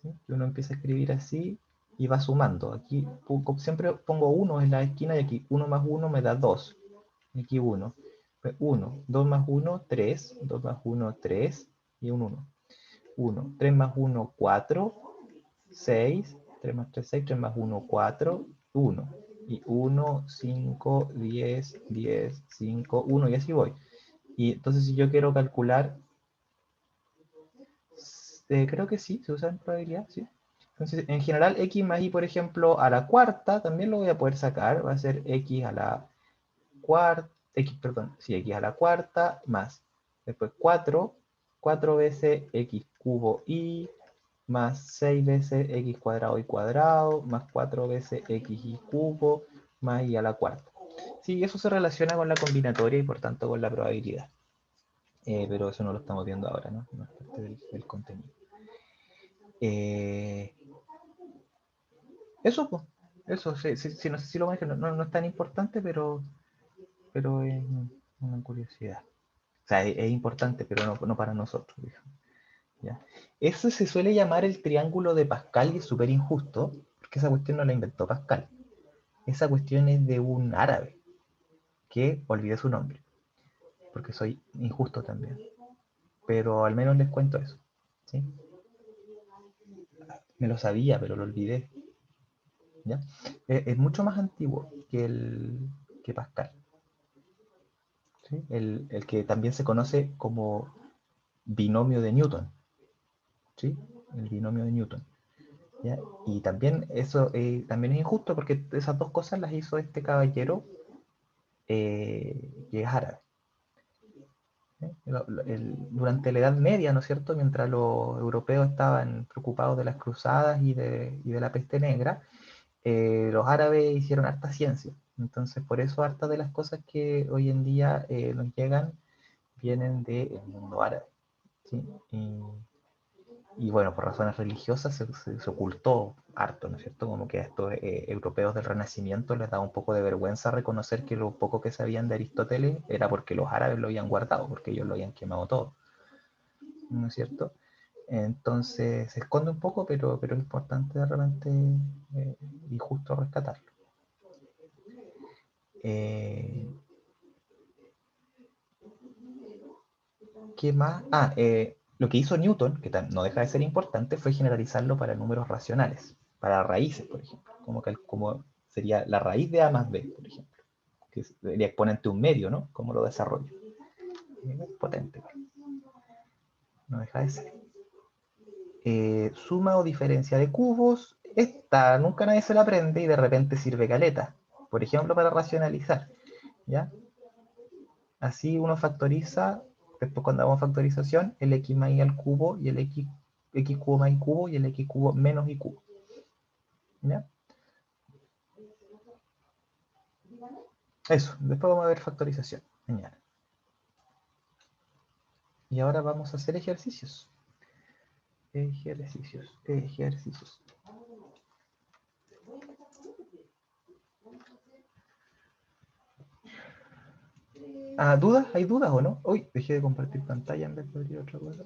¿sí? Que uno empieza a escribir así y va sumando. Aquí siempre pongo 1 en la esquina y aquí 1 más 1 me da 2. Aquí 1. 1, 2 más 1, 3, 2 más 1, 3 y un 1. 1, 3 más 1, 4, 6, 3 más 3, 6, 3 más 1, 4, 1. Y 1, 5, 10, 10, 5, 1 y así voy. Y entonces si yo quiero calcular, creo que sí, se usa en probabilidad, sí. Entonces en general x más y, por ejemplo, a la cuarta, también lo voy a poder sacar, va a ser x a la cuarta, perdón, sí, x a la cuarta más, después 4 veces x cubo y más 6 veces x cuadrado y cuadrado, más 4 veces x y cubo, más y a la cuarta. Sí, eso se relaciona con la combinatoria y por tanto con la probabilidad. Pero eso no lo estamos viendo ahora, ¿no? No es parte del contenido. Eso, pues. Eso, sí, no sé si lo manejo, no es tan importante, pero es una curiosidad. O sea, es importante, pero no para nosotros, digamos. ¿Ya? Eso se suele llamar el triángulo de Pascal y es súper injusto, porque esa cuestión no la inventó Pascal. Esa cuestión es de un árabe, que olvidé su nombre, porque soy injusto también. pero al menos les cuento eso, ¿sí? Me lo sabía, pero lo olvidé, ¿ya? Es mucho más antiguo que Pascal, ¿sí? El que también se conoce como binomio de Newton, ¿sí? El binomio de Newton, ¿ya? Y también eso también es injusto porque esas dos cosas las hizo este caballero que es árabe. ¿Sí? Durante la Edad Media, ¿no es cierto? Mientras los europeos estaban preocupados de las cruzadas y de la peste negra, los árabes hicieron harta ciencia. Entonces, por eso hartas de las cosas que hoy en día nos llegan vienen del mundo árabe, ¿sí? Y bueno, por razones religiosas se ocultó harto, ¿no es cierto? Como que a estos europeos del Renacimiento les daba un poco de vergüenza reconocer que lo poco que sabían de Aristóteles era porque los árabes lo habían guardado, porque ellos lo habían quemado todo, ¿no es cierto? Entonces se esconde un poco, pero es importante de repente y justo rescatarlo. Eh, ¿Qué más? Lo que hizo Newton, que no deja de ser importante, fue generalizarlo para números racionales, para raíces, por ejemplo, como sería la raíz de A más B, por ejemplo, que sería exponente un medio, ¿no? Como lo desarrollo. Potente, no deja de ser. Suma o diferencia de cubos, esta nunca nadie se la aprende y de repente sirve caleta, por ejemplo, para racionalizar, ¿ya? Así uno factoriza, después cuando hagamos factorización, el x más y al cubo y el x cubo más y cubo y el x cubo menos y cubo. ¿Ya? Eso, después vamos a ver factorización mañana. Y ahora vamos a hacer ejercicios. Ejercicios. ¿Dudas? ¿Hay dudas o no? Uy, dejé de compartir pantalla en vez de abrir otra cosa.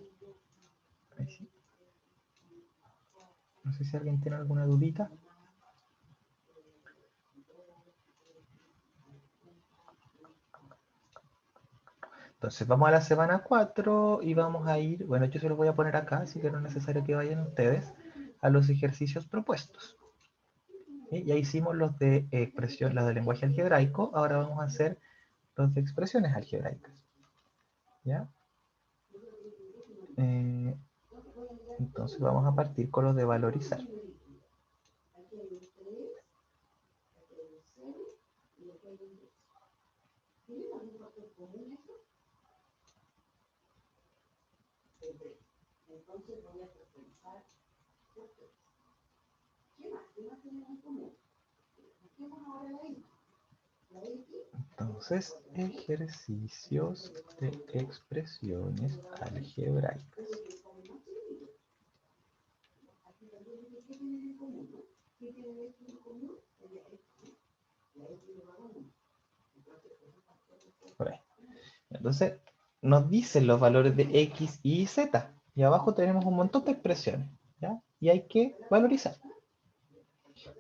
Ahí sí. No sé si alguien tiene alguna dudita. Entonces vamos a la semana 4 y vamos a ir, bueno, yo se los voy a poner acá, así que no es necesario que vayan ustedes a los ejercicios propuestos. ¿Sí? Ya hicimos los de expresión, los de lenguaje algebraico, ahora vamos a hacer los de expresiones algebraicas. ¿Ya? Entonces vamos a partir con los de valorizar. Entonces, ejercicios de expresiones algebraicas. Entonces, nos dicen los valores de X, Y y Z. Y abajo tenemos un montón de expresiones, ¿ya? Y hay que valorizar.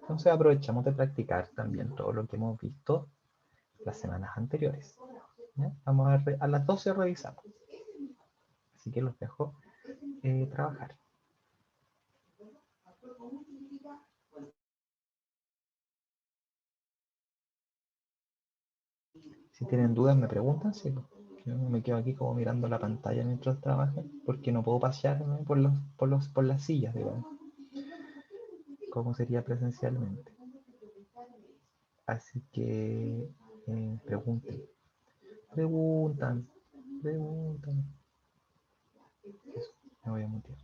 Entonces aprovechamos de practicar también todo lo que hemos visto las semanas anteriores. ¿Ya? Vamos a las 12 revisamos. Así que los dejo trabajar. Si tienen dudas me preguntan, sí. Yo me quedo aquí como mirando la pantalla mientras trabajo, porque no puedo pasearme por las sillas, digamos, como sería presencialmente. Así que pregunten. Preguntan. Eso, me voy a mutear.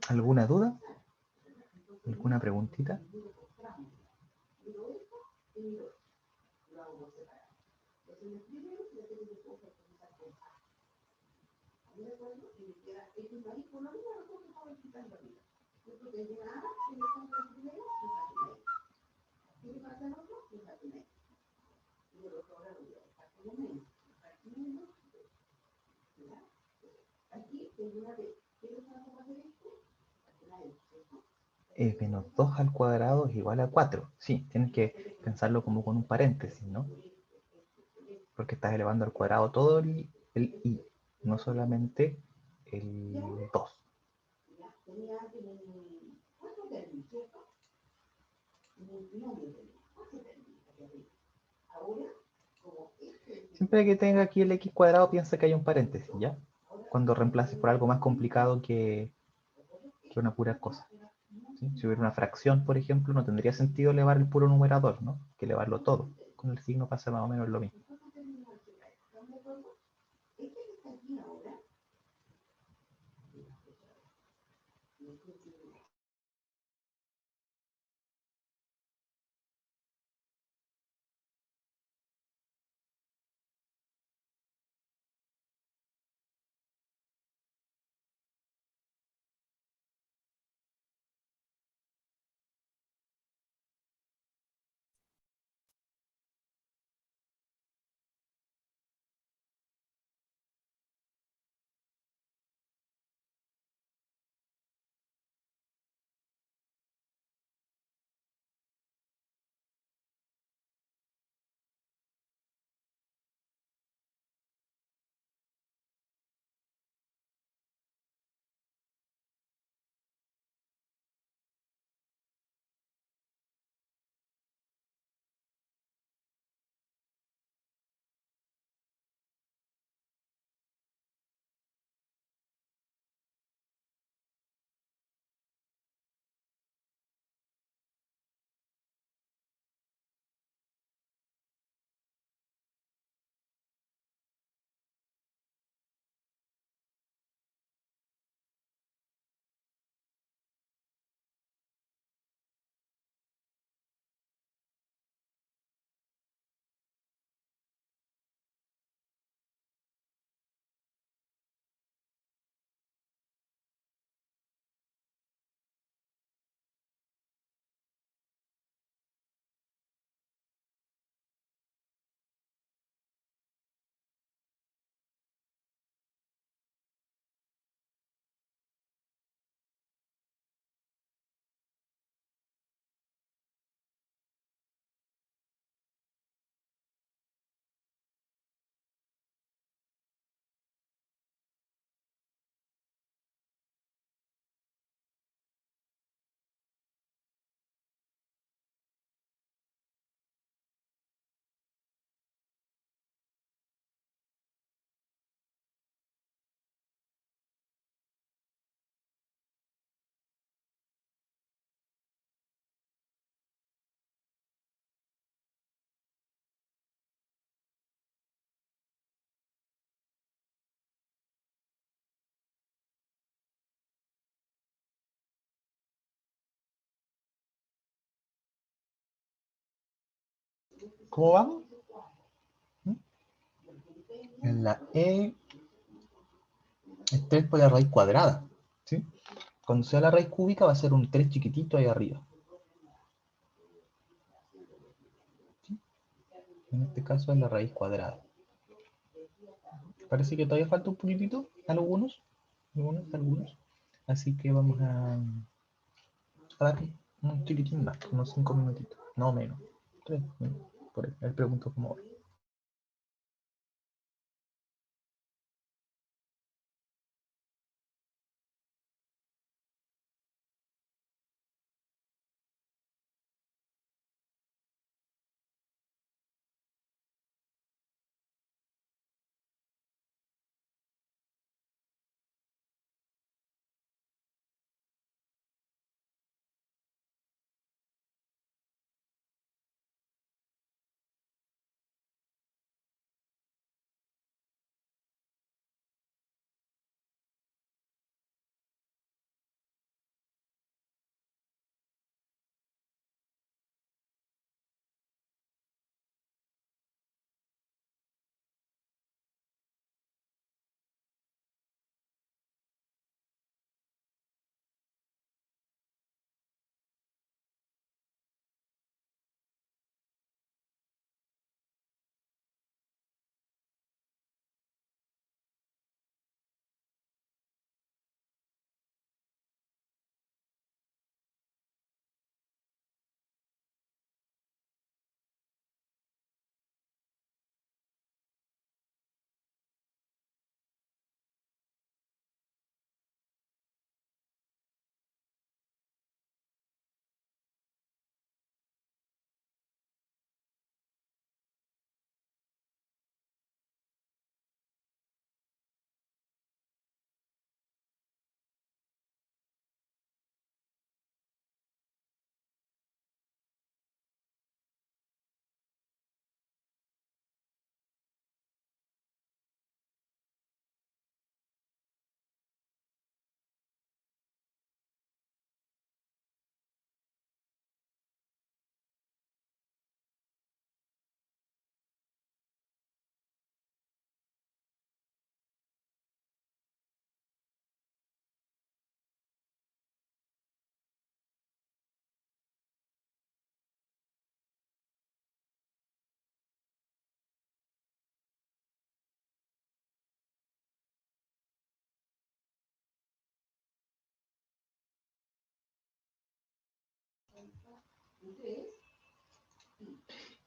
¿Alguna duda? ¿Alguna preguntita? Menos 2 al cuadrado es igual a 4. Sí, tienes que pensarlo como con un paréntesis, ¿no? Porque estás elevando al cuadrado todo el i, no solamente el 2. Siempre que tenga aquí el x cuadrado, piensa que hay un paréntesis, ¿ya? Cuando reemplaces por algo más complicado que una pura cosa. ¿Sí? Si hubiera una fracción, por ejemplo, no tendría sentido elevar el puro numerador, ¿no? Que elevarlo todo. Con el signo pasa más o menos lo mismo. ¿Cómo vamos? En la e es 3 por la raíz cuadrada, ¿sí? Cuando sea la raíz cúbica va a ser un 3 chiquitito ahí arriba. ¿Sí? En este caso es la raíz cuadrada. Parece que todavía falta un poquitito, algunos. Así que vamos a dar un chiquitín más, unos 5 minutitos, no menos. 3 minutos, por ahí. Él preguntó cómo va.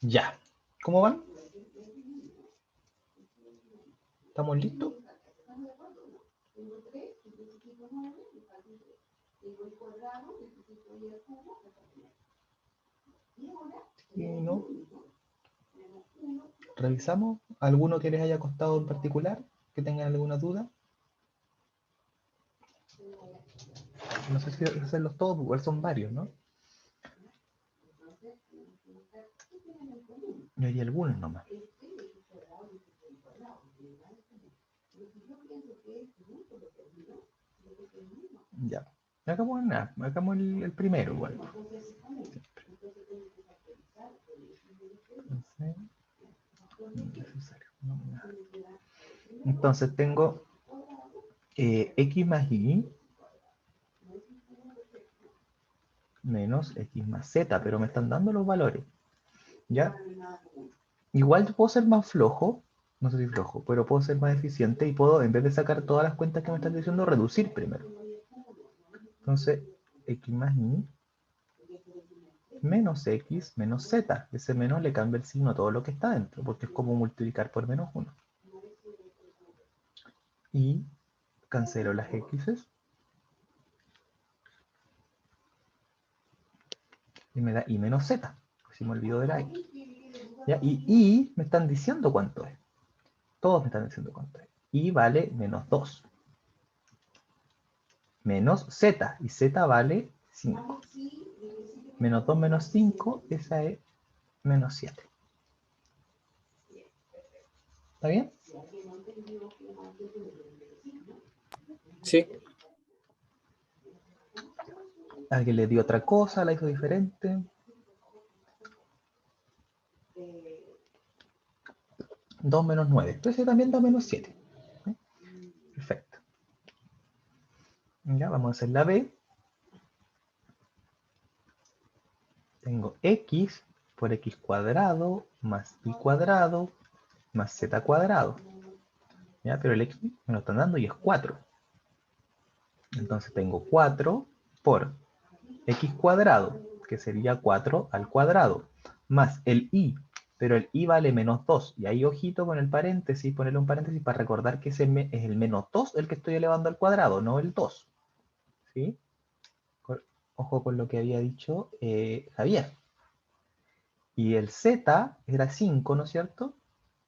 Ya. ¿Cómo van? ¿Estamos listos? Sí, ¿no? ¿Revisamos? ¿Alguno que les haya costado en particular? ¿Que tengan alguna duda? No sé si hacerlos todos, igual son varios, ¿no? Yo haría algunos nomás. Ya. No hagamos nada, hagamos el primero igual. Necesario, no, nada. Entonces tengo x más y menos x más z, pero me están dando los valores. ¿Ya? Igual puedo ser más flojo, no sé si flojo, pero puedo ser más eficiente y puedo, en vez de sacar todas las cuentas que me están diciendo, reducir primero. Entonces, x más y menos x menos z. Ese menos le cambia el signo a todo lo que está dentro, porque es como multiplicar por menos 1. Y cancelo las x's. Y me da y menos z. Si me olvido de la x. ¿Ya? Y me están diciendo cuánto es. Todos me están diciendo cuánto es. Y vale menos 2. Menos z. Y z vale 5. Menos 2 menos 5, esa es menos 7. ¿Está bien? Sí. Alguien le dio otra cosa, la hizo diferente. 2 menos 9. Entonces también da menos 7. ¿Sí? Perfecto. Ya, vamos a hacer la B. Tengo x por x cuadrado más y cuadrado más z cuadrado. ¿Ya? Pero el x me lo están dando y es 4. Entonces tengo 4 por x cuadrado, que sería 4 al cuadrado, más el y, pero el y vale menos 2. Y ahí ojito con el paréntesis, ponerle un paréntesis para recordar que ese es el menos 2 el que estoy elevando al cuadrado, no el 2. ¿Sí? Ojo con lo que había dicho Javier. Y el z era 5, ¿no es cierto?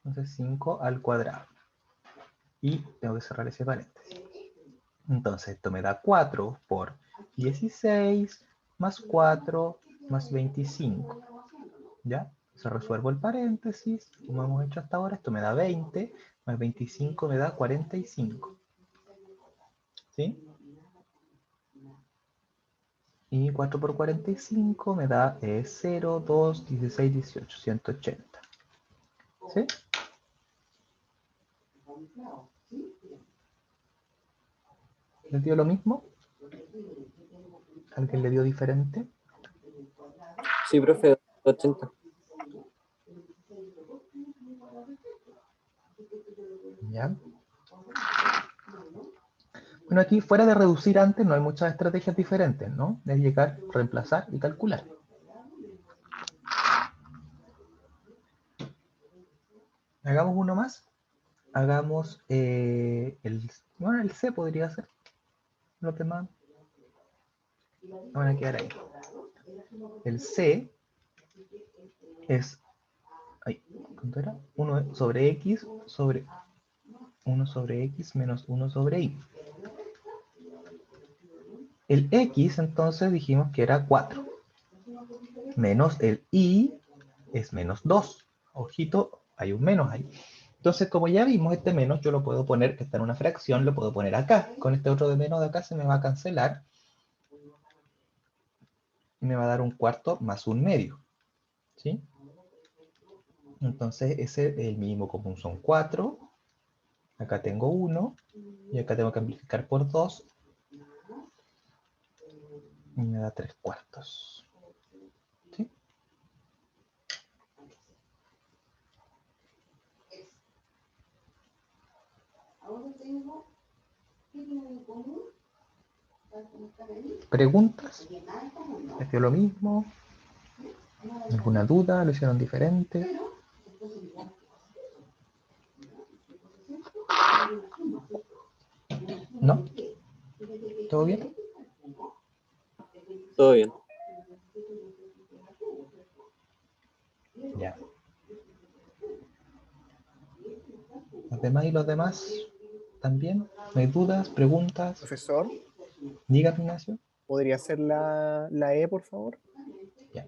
Entonces 5 al cuadrado. Y tengo que cerrar ese paréntesis. Entonces esto me da 4 por 16 más 4 más 25. ¿Ya? Se resuelvo el paréntesis, como hemos hecho hasta ahora. Esto me da 20, más 25 me da 45. ¿Sí? Y 4 por 45 me da 0, 2, 16, 18, 180. ¿Sí? ¿Les dio lo mismo? ¿Alguien le dio diferente? Sí, profe, 80. ¿Ya? Bueno, aquí fuera de reducir antes no hay muchas estrategias diferentes, ¿no? Es llegar, reemplazar y calcular. Hagamos uno más. Hagamos bueno, el C podría ser. Los demás van a quedar ahí. El C es, ¿cuánto era? 1 sobre X sobre 1 sobre X menos 1 sobre Y. El X entonces dijimos que era 4. Menos el Y es menos 2. Ojito, hay un menos ahí. Entonces, como ya vimos, este menos yo lo puedo poner, que está en una fracción, lo puedo poner acá. Con este otro de menos de acá se me va a cancelar. Y me va a dar un cuarto más un medio. ¿Sí? Entonces, el mínimo común son 4. Acá tengo 1. Y acá tengo que amplificar por 2. Y me da 3 cuartos. ¿Sí? ¿Preguntas? ¿Es lo mismo? ¿Alguna duda? ¿Lo hicieron diferente? ¿No? ¿Todo bien? Todo bien. Ya. ¿Los demás y los demás también? ¿No hay dudas, preguntas? Profesor, Diga, Ignacio. ¿podría ser la E, por favor? Ya.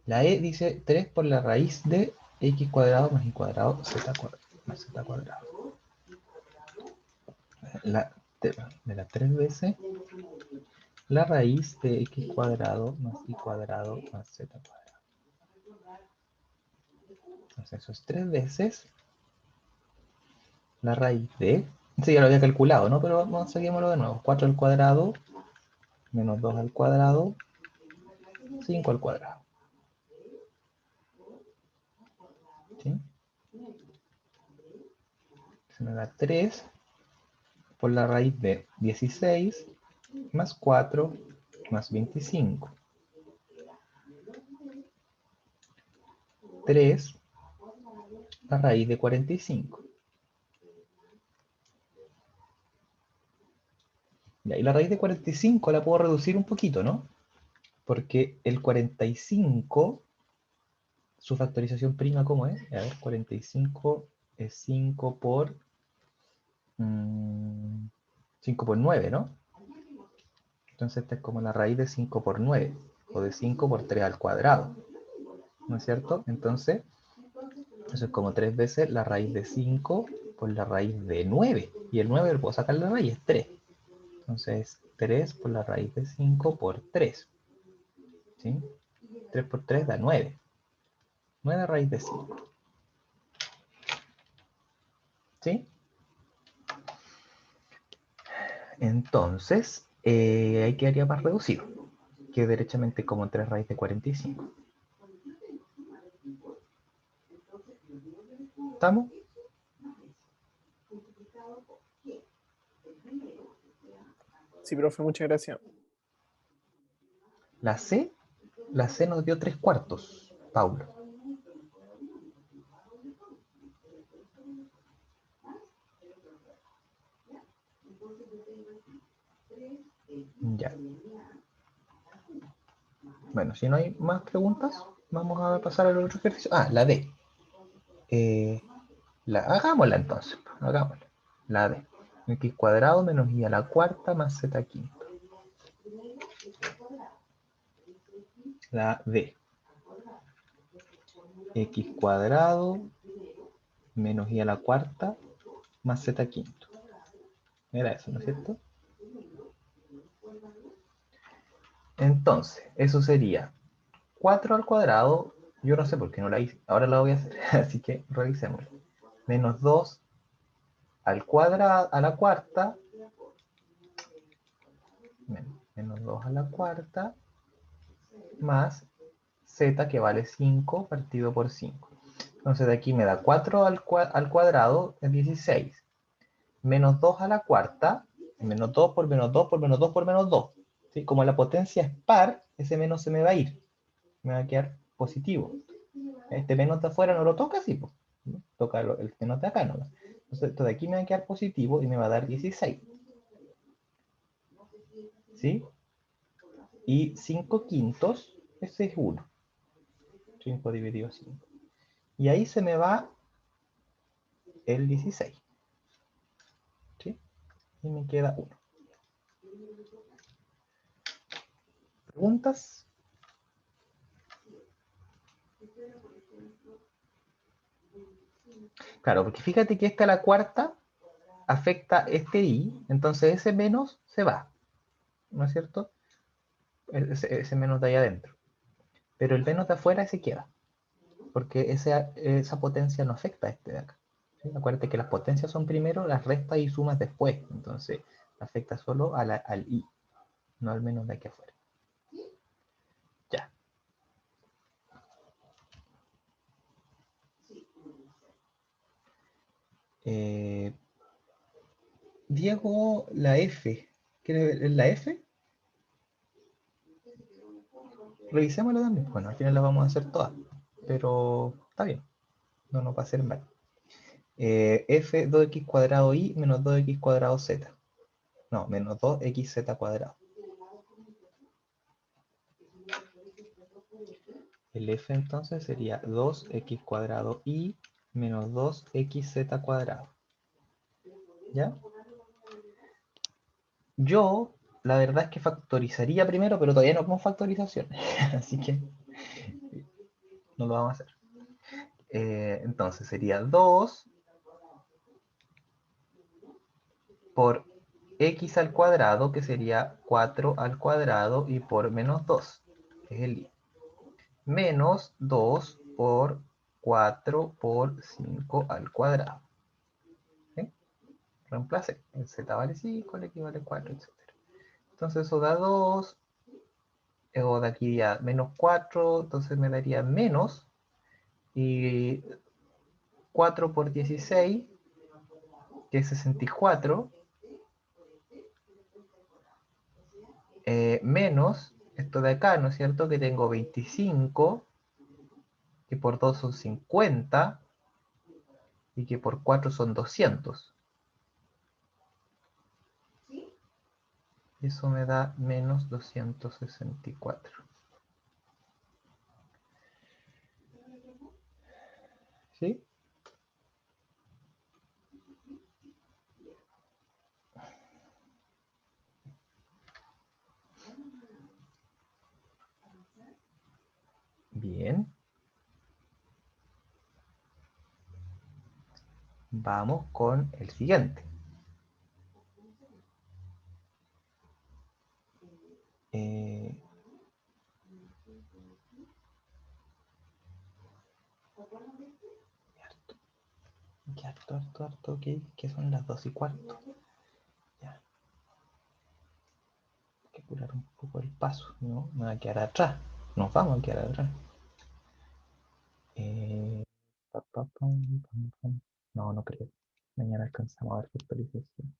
La E dice 3 por la raíz de x cuadrado más y cuadrado z cuadrado más z cuadrado. Me da 3 veces la raíz de x cuadrado más y cuadrado más z cuadrado. Entonces eso es 3 veces la raíz de... Sí, ya lo había calculado, ¿no? Pero vamos, seguimoslo de nuevo. 4 al cuadrado menos 2 al cuadrado, 5 al cuadrado. ¿Sí? Se me da 3 por la raíz de 16 más 4 más 25. 3 la raíz de 45. Y la raíz de 45 la puedo reducir un poquito, ¿no? Porque el 45, su factorización prima, ¿cómo es? A ver, 45 es 5 por 5 por 9, ¿no? Entonces esta es como la raíz de 5 por 9, o de 5 por 3 al cuadrado, ¿no es cierto? Entonces, eso es como 3 veces la raíz de 5 por la raíz de 9. Y el 9 lo puedo sacar la raíz, es 3. Entonces, 3 por la raíz de 5 por 3. ¿Sí? 3 por 3 da 9. 9 raíz de 5. ¿Sí? Entonces, ahí quedaría más reducido, que derechamente como 3 raíz de 45. ¿Estamos? Sí, profe, muchas gracias. La C nos dio 3 cuartos, Paulo. Ya. Bueno, si no hay más preguntas, vamos a pasar al otro ejercicio. Ah, la D. Hagámosla entonces, hagámosla. La D. X cuadrado menos y a la cuarta más z quinto. La D. X cuadrado menos y a la cuarta más z quinto. Era eso, ¿no es cierto? Entonces, eso sería 4 al cuadrado. Yo no sé por qué no la hice. Ahora la voy a hacer, así que revisemos. Menos 2 al cuadrado, a la cuarta. Menos 2 a la cuarta más z, que vale 5 partido por 5. Entonces de aquí me da 4 al cuadrado es 16. Menos 2 a la cuarta, menos 2 por menos 2 por menos 2 por menos 2. ¿Sí? Como la potencia es par, ese menos se me va a ir. Me va a quedar positivo. Este menos de afuera no lo toca, sí, pues, ¿no? Toca el menos de acá, ¿no? Entonces esto de aquí me va a quedar positivo y me va a dar 16. ¿Sí? Y 5 quintos, ese es 1. 5 dividido 5. Y ahí se me va el 16. ¿Sí? Y me queda 1. ¿Preguntas? Claro, porque fíjate que esta a la cuarta afecta este i, entonces ese menos se va, ¿no es cierto? Ese menos de ahí adentro. Pero el menos de afuera se queda, porque esa potencia no afecta a este de acá. ¿Sí? Acuérdate que las potencias son primero, las restas y sumas después, entonces afecta solo al i, no al menos de aquí afuera. Ya. Diego, la F. ¿Quieres ver la F? revisémoslo también. Bueno, al final las vamos a hacer todas, pero está bien, no nos va a hacer mal. F 2x cuadrado y menos 2x cuadrado z. No, menos 2xz cuadrado. El f entonces sería 2x cuadrado y menos 2xz cuadrado. ¿Ya? Yo, la verdad es que factorizaría primero, pero todavía no con factorización. Así que no lo vamos a hacer. Entonces sería 2 por x al cuadrado, que sería 4 al cuadrado, y por menos 2, que es el y. Menos 2 por 4 por 5 al cuadrado. ¿Sí? Reemplace. El z vale 5, el x vale 4, etc. Entonces eso da 2. O de aquí ya menos 4, entonces me daría menos. Y 4 por 16, que es 64. Menos esto de acá, ¿no es cierto? Que tengo 25, que por 2 son 50, y que por 4 son 200. Eso me da menos 264. ¿Sí? Bien. Vamos con el siguiente. Eh, harto, ok, que son las 2:15. Ya. Hay que apurar un poco el paso, ¿no? Me va a quedar atrás. Nos vamos a quedar atrás. No, no creo. Mañana alcanzamos a ver qué actualización.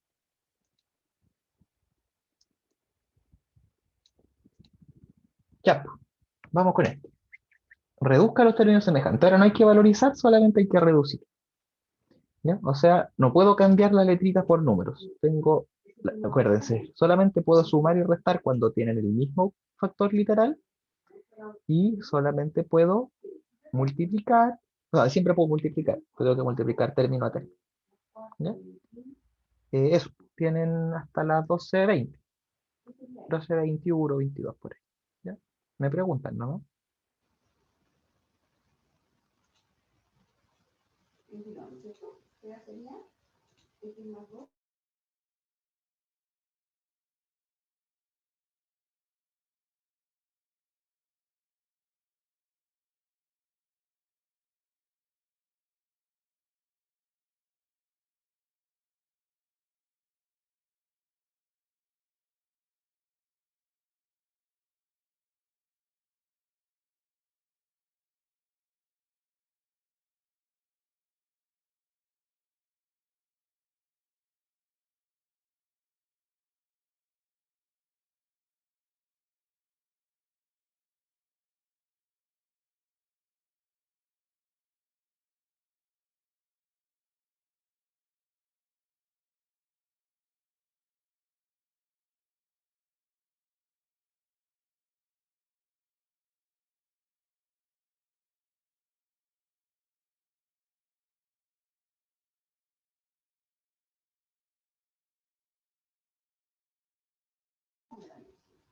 Ya, pues, vamos con esto. Reduzca los términos semejantes. Ahora no hay que valorizar, solamente hay que reducir. ¿Ya? O sea, no puedo cambiar las letritas por números. Acuérdense, solamente puedo sumar y restar cuando tienen el mismo factor literal, y solamente puedo multiplicar. No, siempre puedo multiplicar, pero tengo que multiplicar término a término. ¿Ya? Eso, tienen hasta las 12:20, 12:21, 22 por ahí. ¿Ya? Me preguntan, ¿no?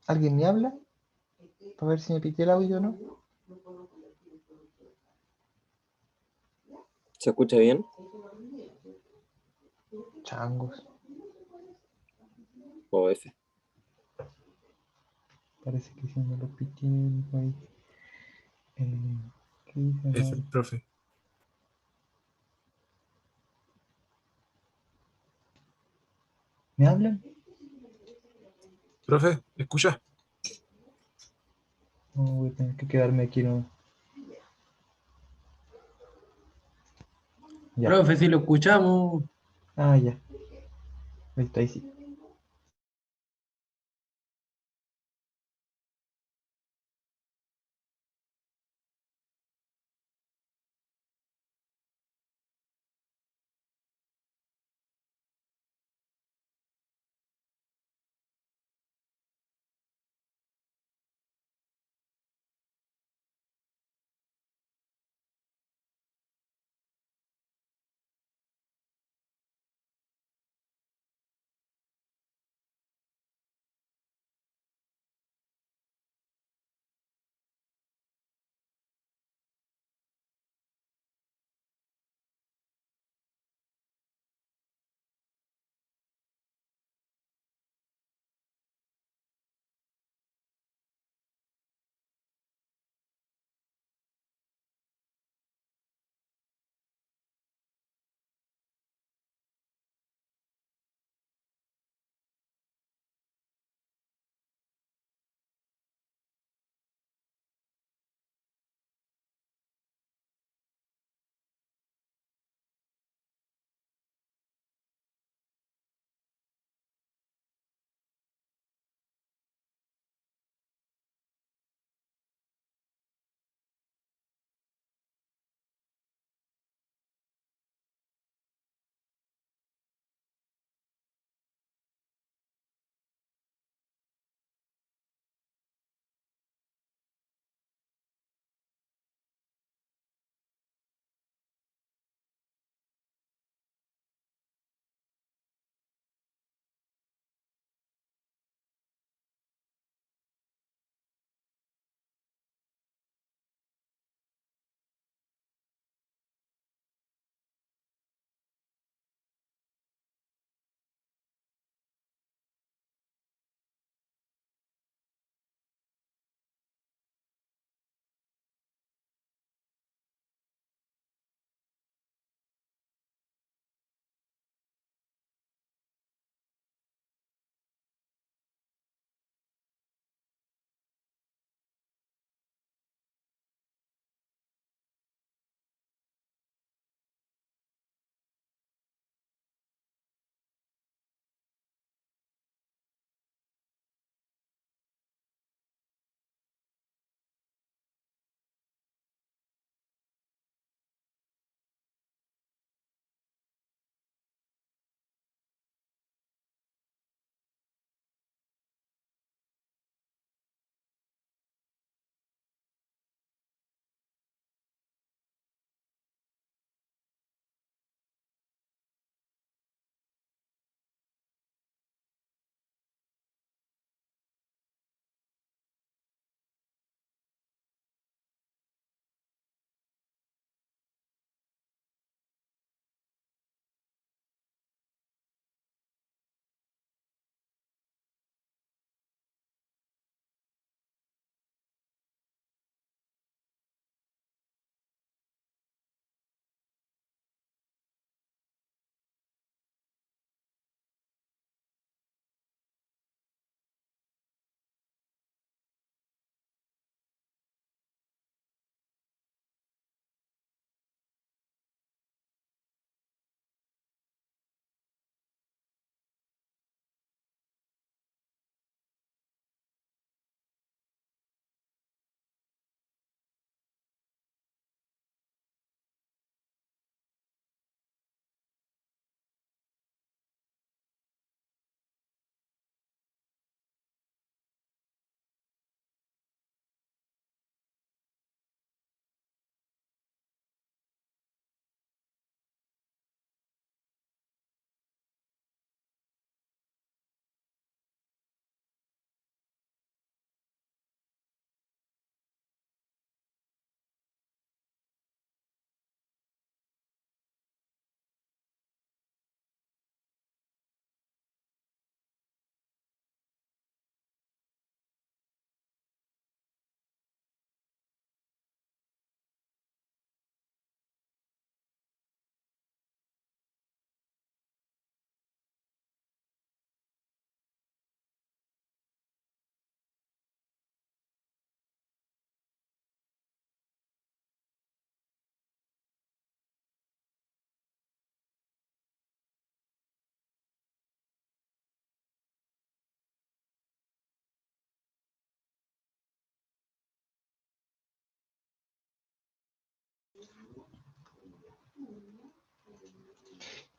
¿Alguien me habla? Para ver si me pité el audio o no. ¿Se escucha bien? Changos. O F. Parece que se me lo pité ahí. ¿Qué dice? F, No. profe. ¿Me hablan? Profe, ¿escucha? No, voy a tener que quedarme aquí, no. Ya. Profe, si lo escuchamos. Ah, ya. Listo, ahí sí.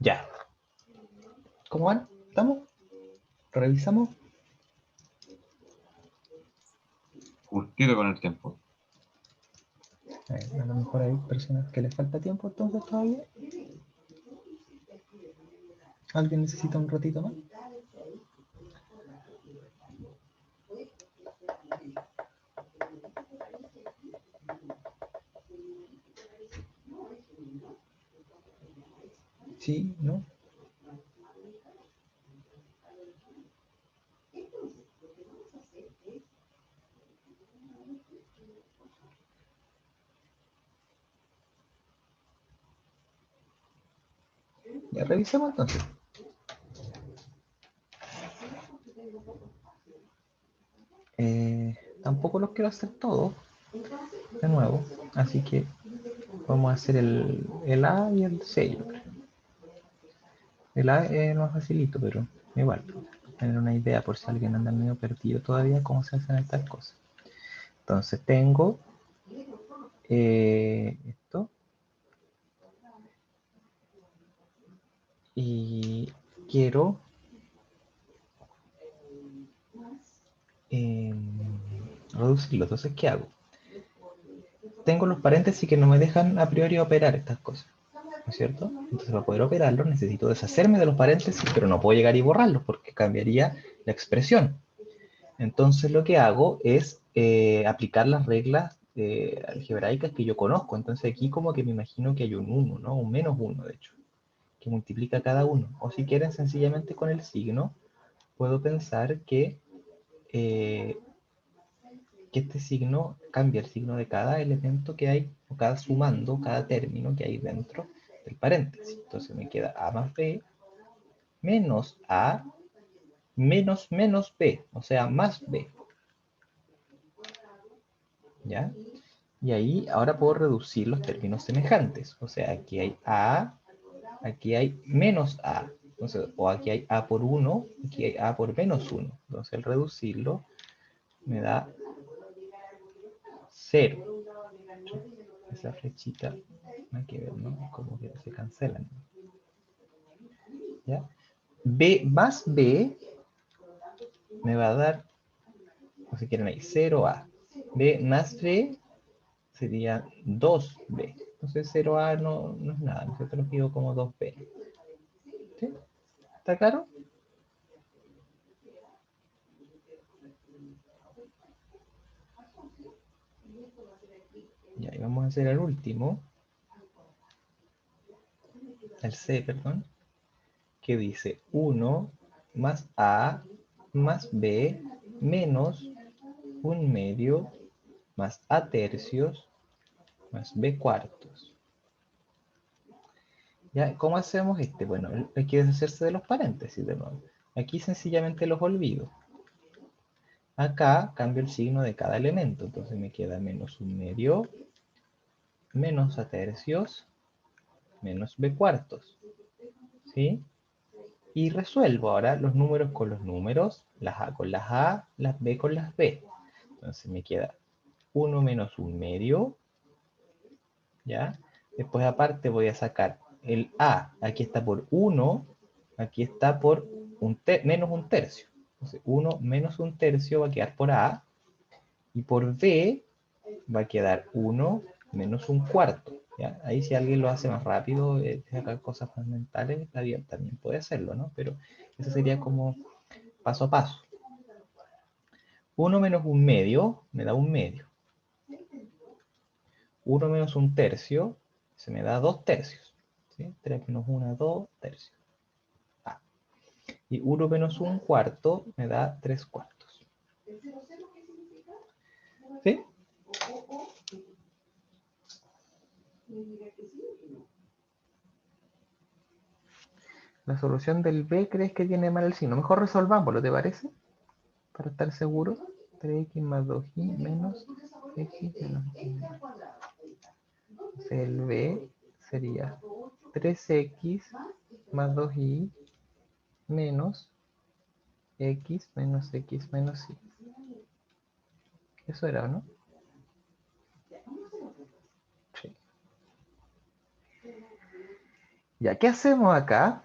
Ya. ¿Cómo van? ¿Estamos? ¿Revisamos? Justito con el tiempo. A lo mejor hay personas que les falta tiempo entonces todavía. ¿Alguien necesita un ratito más? Sí, ¿no? Ya revisemos entonces. Tampoco los quiero hacer todos de nuevo, así que vamos a hacer el A y el C, yo creo. El A es más facilito, pero igual, tener una idea por si alguien anda medio perdido todavía cómo se hacen estas cosas. Entonces tengo esto y quiero reducirlo. Entonces, ¿qué hago? Tengo los paréntesis que no me dejan a priori operar estas cosas, ¿no es cierto? Entonces, para poder operarlos necesito deshacerme de los paréntesis, pero no puedo llegar y borrarlos porque cambiaría la expresión. Entonces, lo que hago es aplicar las reglas algebraicas que yo conozco. Entonces, aquí como que me imagino que hay un 1, ¿no? Un menos 1, de hecho, que multiplica cada uno. O si quieren, sencillamente con el signo, puedo pensar eh, que este signo cambia el signo de cada elemento que hay, o cada sumando, cada término que hay dentro del paréntesis. Entonces me queda A más B menos A menos menos B, o sea, más B. ¿Ya? Y ahí ahora puedo reducir los términos semejantes. O sea, aquí hay A, aquí hay menos A. Entonces, o aquí hay A por 1, aquí hay A por menos 1. Entonces, al reducirlo, me da 0. Esa flechita, no hay que ver, ¿no? Como que se cancelan. ¿Ya? B más B me va a dar, o si quieren ahí, 0A. B más B sería 2B. Entonces 0A no es nada, nosotros lo pido como 2B. ¿Sí? ¿Está claro? Ya, y vamos a hacer el último, el C, perdón, que dice 1 más A más B menos 1/2 más A tercios más B cuartos. ¿Ya? ¿Cómo hacemos este? Bueno, hay que deshacerse de los paréntesis de nuevo. Aquí sencillamente los olvido. Acá cambio el signo de cada elemento. Entonces me queda menos 1/2 menos A tercios menos B cuartos. ¿Sí? Y resuelvo ahora los números con los números, las A con las A, las B con las B. Entonces me queda 1 menos 1/2. ¿Ya? Después aparte voy a sacar el A. Aquí está por 1, aquí está por menos 1/3. Entonces 1 menos 1/3 va a quedar por A. Y por B va a quedar 1 menos 1/4. ¿Ya? Ahí si alguien lo hace más rápido, sacar cosas más mentales, está bien, también puede hacerlo, ¿no? Pero eso sería como paso a paso. 1 menos 1/2 me da 1/2. 1 menos 1/3 se me da 2/3. ¿Sí? 3 menos 1, 2 tercios. A. Y 1 menos 1/4 me da 3/4. ¿Sí? La solución del B crees que tiene mal el signo. Mejor resolvámoslo, ¿te parece? Para estar seguro. 3x más 2y menos x menos y. Entonces el B sería 3x más 2y menos x menos x menos y. Eso era, ¿no? Sí. Ya, ¿qué hacemos acá?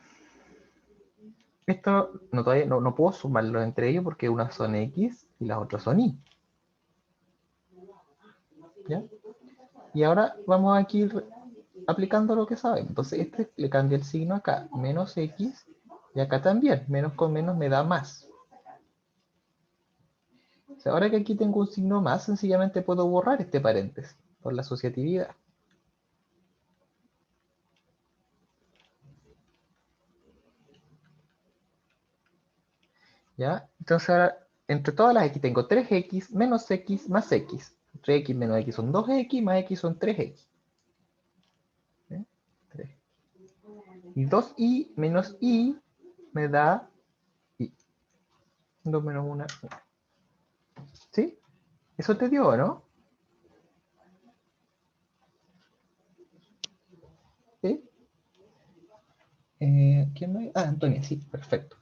Esto no, todavía no puedo sumarlo entre ellos porque unas son X y las otras son Y. ¿Ya? Y ahora vamos aquí aplicando lo que sabemos. Entonces este le cambia el signo acá, menos X, y acá también, menos con menos me da más. O sea, ahora que aquí tengo un signo más, sencillamente puedo borrar este paréntesis por la asociatividad. ¿Ya? Entonces ahora, entre todas las X tengo 3X menos X más X. 3X menos X son 2X, más X son 3X. ¿Eh? 3. Y 2Y menos Y me da Y. 2 menos 1. ¿Sí? Eso te dio, ¿no? ¿Sí? ¿Quién me... Ah, Antonia, sí, perfecto.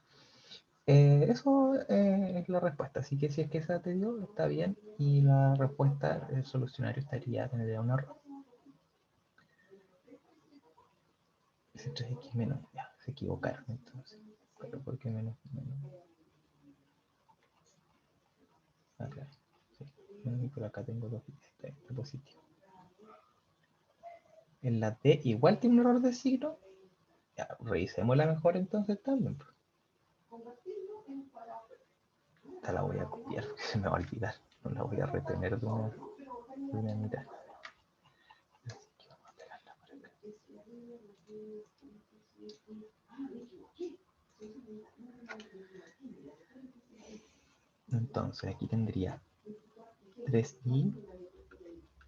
Eso es la respuesta, así que si es que esa te dio, está bien, y la respuesta del solucionario tendría un error. Ese 3x menos, ya, se equivocaron entonces. Pero ¿por qué menos? Ah, claro, sí. Y por acá tengo 2x, está positivo. En la D igual tiene un error de signo. Ya, revisémosla mejor entonces también. Esta la voy a copiar, porque se me va a olvidar. No la voy a retener de una mirada. Así que vamos a pegarla por acá. Entonces aquí tendría 3y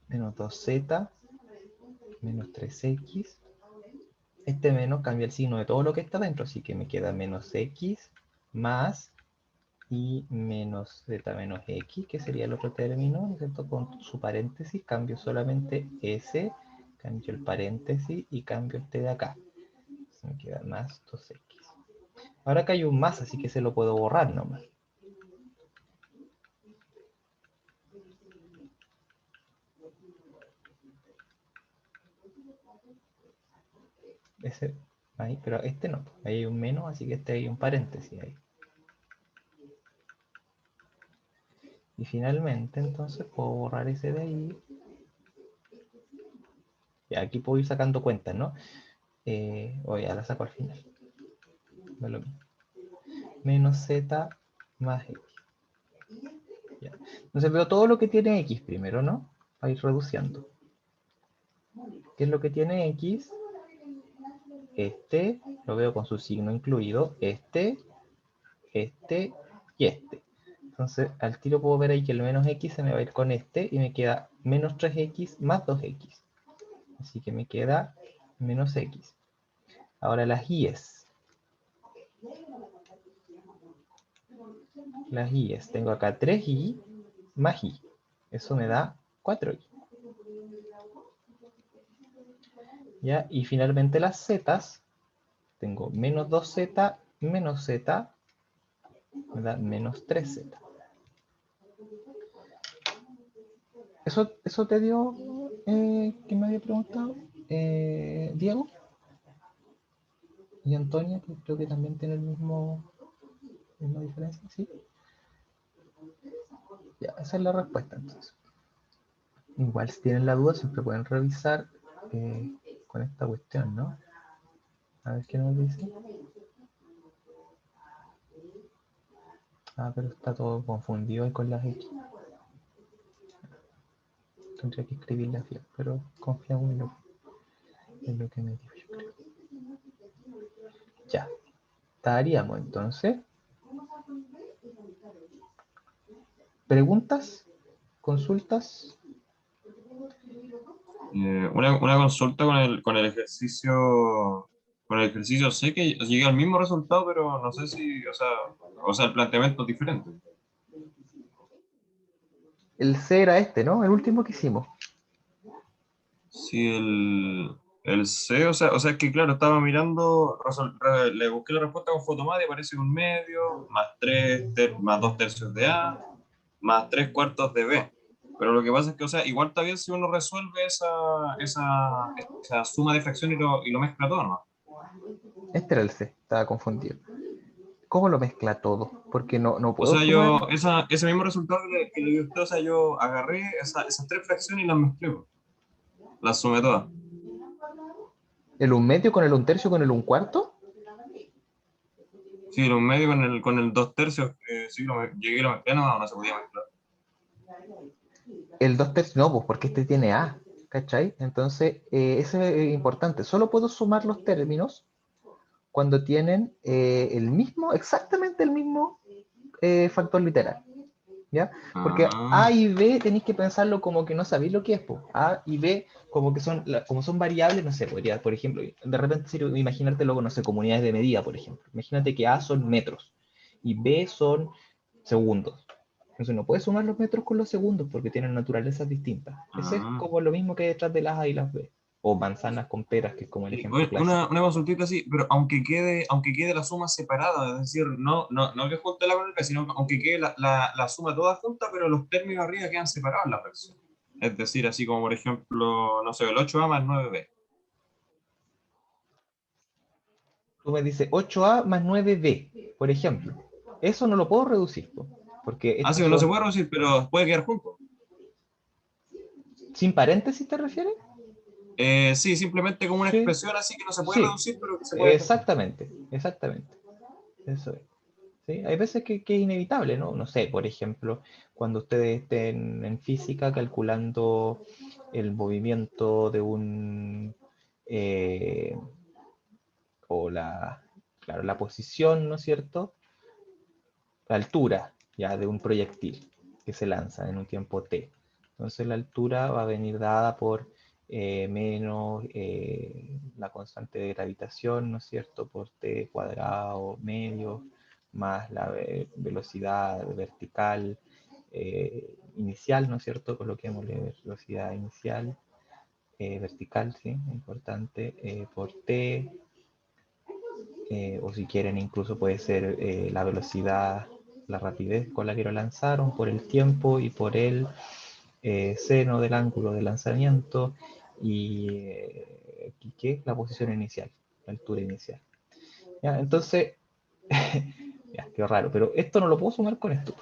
menos 2z menos 3x. Este menos cambia el signo de todo lo que está dentro, así que me queda menos x más y menos z menos x, que sería el otro término, ¿no es cierto? Con su paréntesis, cambio solamente s, cambio el paréntesis y cambio este de acá. Entonces me queda más 2x. Ahora acá hay un más, así que se lo puedo borrar nomás. Ese, ahí, pero este no, ahí hay un menos, así que este hay un paréntesis ahí. Y finalmente, entonces, puedo borrar ese de ahí. Y aquí puedo ir sacando cuentas, ¿no? O ya la saco al final. No es lo mismo. Menos z más x. Ya. Entonces veo todo lo que tiene x primero, ¿no? Para ir reduciendo. ¿Qué es lo que tiene x? Este, lo veo con su signo incluido. Este y este. Entonces, al tiro puedo ver ahí que el menos x se me va a ir con este y me queda menos 3x más 2x. Así que me queda menos x. Ahora las y's. Las y's. Tengo acá 3y más y. Eso me da 4y. ¿Ya? Y finalmente las z's. Tengo menos 2z menos z. Me da menos 3z. ¿Eso te dio? ¿Quién me había preguntado? Diego. Y Antonia, que creo que también tiene el misma diferencia, ¿sí? Ya, esa es la respuesta entonces. Igual si tienen la duda siempre pueden revisar con esta cuestión, ¿no? A ver qué nos dice. Ah, pero está todo confundido ahí con las X. Tendría que escribirlas bien, pero confiamos en lo que me dijo, yo creo. Ya, estaríamos entonces. ¿Preguntas? ¿Consultas? Una consulta con el ejercicio. Con el ejercicio sé que llega al mismo resultado, pero no sé si, o sea, el planteamiento es diferente. El C era este, ¿no? El último que hicimos. Sí, el C, o sea, es que claro, estaba mirando, le busqué la respuesta con Photomat y aparece un medio, más 2 tercios de A, más 3 cuartos de B. Pero lo que pasa es que, o sea, igual está bien si uno resuelve esa suma de fracción y lo mezcla todo, ¿no? Este era el C, estaba confundido. ¿Cómo lo mezcla todo? Porque no O puedo sea, sumar ese mismo resultado que le dio usted, o sea, yo agarré esas tres fracciones y las mezclé, po. Las sumé todas. el 1/2 con el 1/3 con el 1/4. Sí, los medios con el 2/3, sí, llegué a lo mezclé, no se podía mezclar. El 2/3 no, pues porque este tiene A, ¿cachai? Entonces, eso es importante. Solo puedo sumar los términos cuando tienen el mismo, exactamente el mismo factor literal. ¿Ya? Porque A Ah, y B tenéis que pensarlo como que no sabéis lo que es, po. A y B como que son, como son variables, no sé, podría, por ejemplo, de repente imaginarte luego, no sé, comunidades de medida, por ejemplo. Imagínate que A son metros y B son segundos. Entonces no puedes sumar los metros con los segundos porque tienen naturalezas distintas. Ese es ah. como lo mismo que hay detrás de las A y las B. O manzanas con peras, que es como el Y ejemplo clásico. una consultita así, pero aunque quede la suma separada, es decir, no que junte la con el B, sino que aunque quede la suma toda junta, pero los términos arriba quedan separados en la fracción. Es decir, así como por ejemplo, no sé, el 8A más 9B. Tú me dices 8A más 9B, por ejemplo. Eso no lo puedo reducir, po, porque Ah, sí, estas no se son puede reducir, pero puede quedar junto. sin paréntesis, ¿te refieres? Sí, simplemente como una Sí, expresión así que no se puede sí, reducir, pero que se puede dejar junto. exactamente, exactamente. Eso es. ¿Sí? Hay veces que es inevitable, ¿no? No sé, por ejemplo, cuando ustedes estén en física calculando el movimiento de un, eh, o claro, la posición, ¿no es cierto? La altura ya de un proyectil que se lanza en un tiempo t. Entonces la altura va a venir dada por menos la constante de gravitación, ¿no es cierto? Por t cuadrado medio más la velocidad vertical inicial, ¿no es cierto? Coloquémosle velocidad inicial, vertical, ¿sí? Importante, por t, o si quieren incluso puede ser la velocidad, la rapidez con la que lo lanzaron, por el tiempo y por el seno del ángulo de lanzamiento y ¿qué? La posición inicial, la altura inicial. ¿Ya? Entonces, ya, qué raro, pero esto no lo puedo sumar con esto.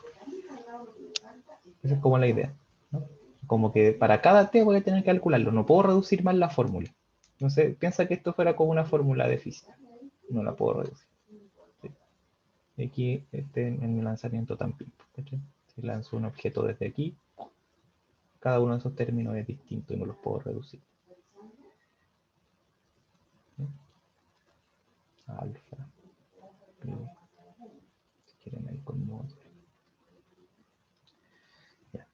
Esa es como la idea, ¿no? Como que para cada t voy a tener que calcularlo, no puedo reducir más la fórmula. Entonces, piensa que esto fuera como una fórmula de física, no la puedo reducir. ¿Sí? Y aquí en el lanzamiento también. ¿Cachai? Si lanzo un objeto desde aquí, cada uno de esos términos es distinto y no los puedo reducir. ¿Sí? Alfa, B, si quieren ahí con modo. Ya.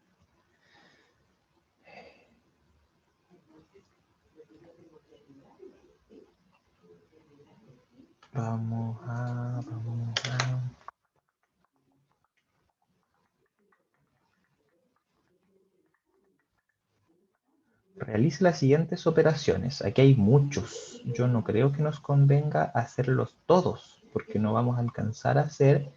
Vamos a realice las siguientes operaciones. Aquí hay muchos. Yo no creo que nos convenga hacerlos todos, porque no vamos a alcanzar a hacer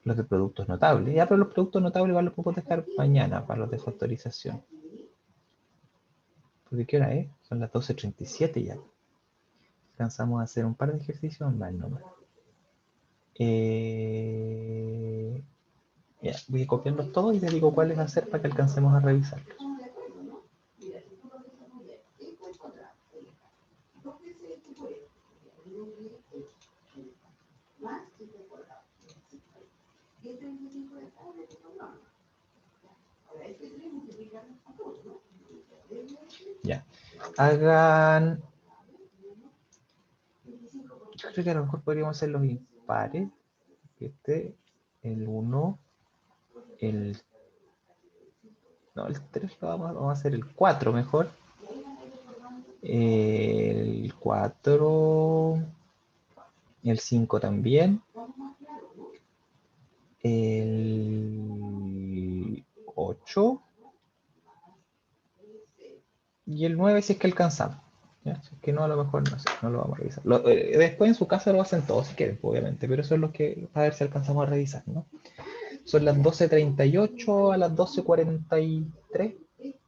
los de productos notables. Ya, pero los productos notables igual los puedo dejar mañana para los de factorización. ¿Porque qué hora es? Son las 12:37 ya. Alcanzamos a hacer un par de ejercicios más nomás. Ya, voy a copiarlos todos y te digo cuáles hacer para que alcancemos a revisarlos. Ya. Hagan. Yo creo que a lo mejor podríamos hacer los impares. El 1, el. No, el 3 vamos a hacer el 4 mejor. El 4. El 5 también. El 8. Y el 9 si es que alcanzamos. ¿Ya? Si es que no, a lo mejor no sé, no lo vamos a revisar. Después en su casa lo hacen todos si quieren, pues, obviamente, pero eso es lo que, a ver si alcanzamos a revisar, ¿no? Son las 12:38 a las 12:43,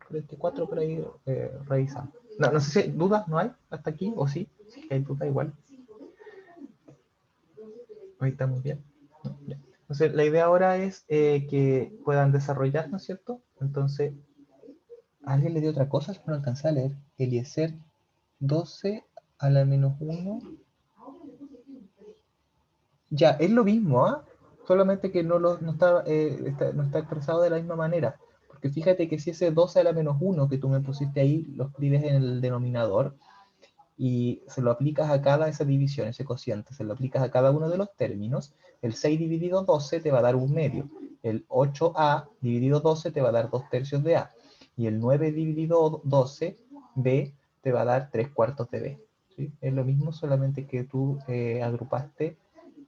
44 por ahí revisamos. No, no sé si hay dudas, ¿no hay? ¿Hasta aquí? ¿O sí? hay duda igual. Ahí estamos bien. ¿No? Ya. Entonces, la idea ahora es que puedan desarrollar, ¿no es cierto? Entonces, alguien le dio otra cosa, no alcancé a leer. Eliezer 12 a la menos 1. Ya, es lo mismo, ¿ah? Solamente que no está expresado de la misma manera. Porque fíjate que si ese 12 a la menos 1 que tú me pusiste ahí, lo escribes en el denominador y se lo aplicas a cada esa división, ese cociente, se lo aplicas a cada uno de los términos, el 6 dividido 12 te va a dar un medio, el 8a dividido 12 te va a dar 2 tercios de a, y el 9 dividido 12 b te va a dar 3 cuartos de b. ¿Sí? Es lo mismo, solamente que tú agrupaste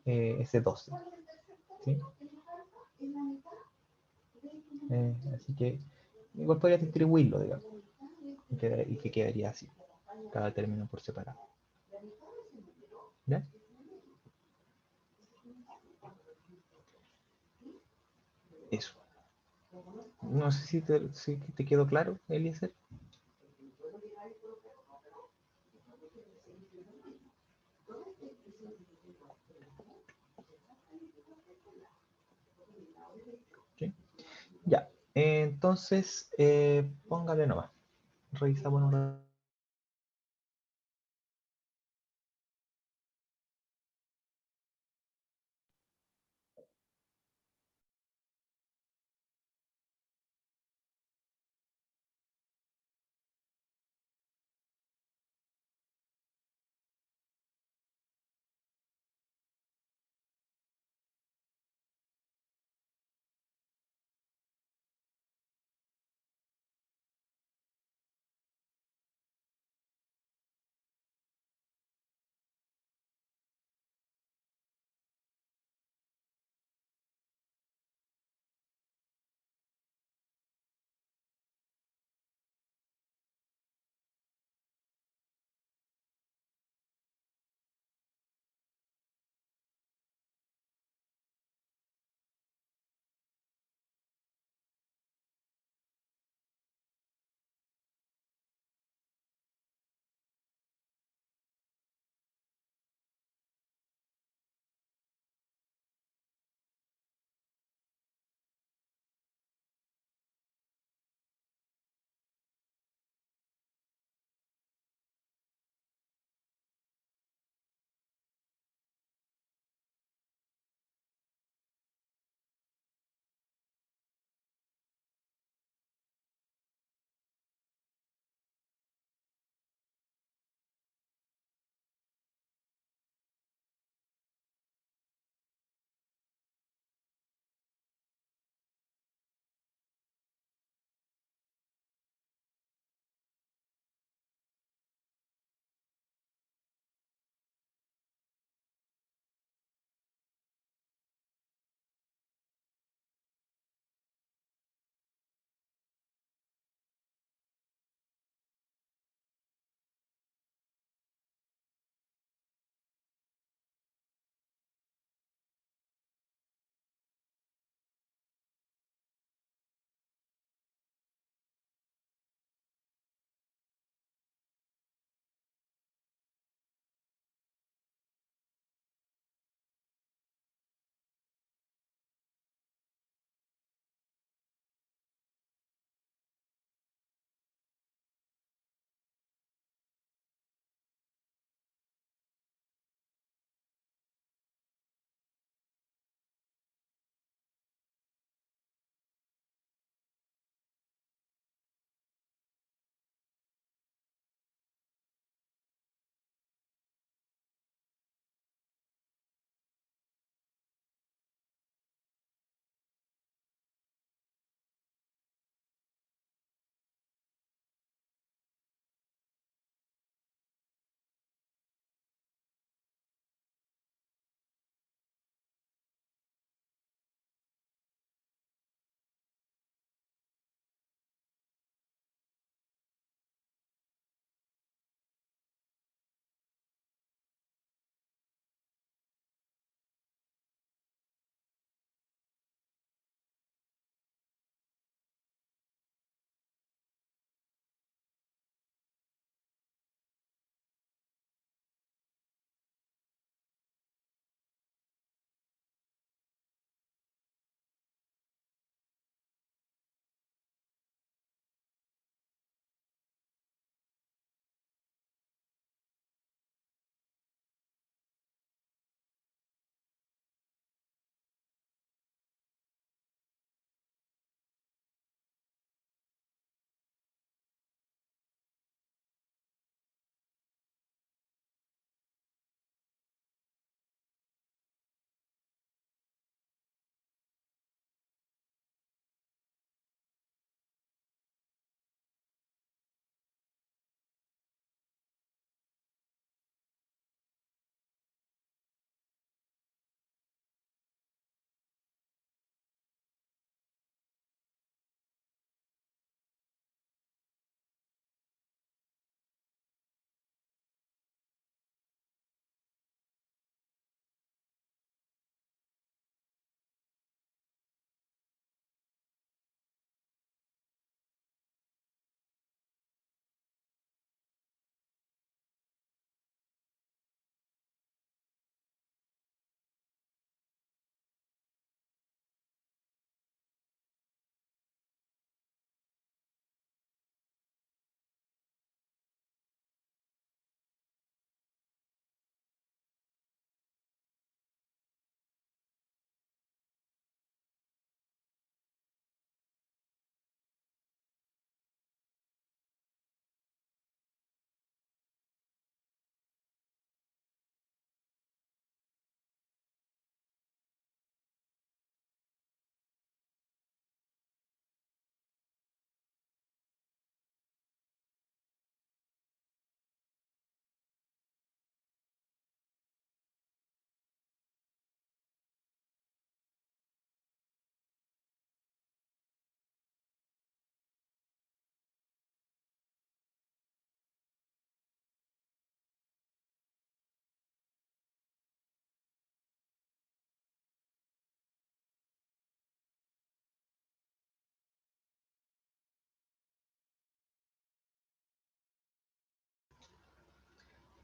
ese 12. ¿Sí? Así que igual podrías distribuirlo, digamos, y que quedaría así, cada término por separado. ¿Ya? Eso. No sé si te quedó claro, Eliezer. ¿Sí? Ya. Entonces, póngale nomás. Revisamos un rato.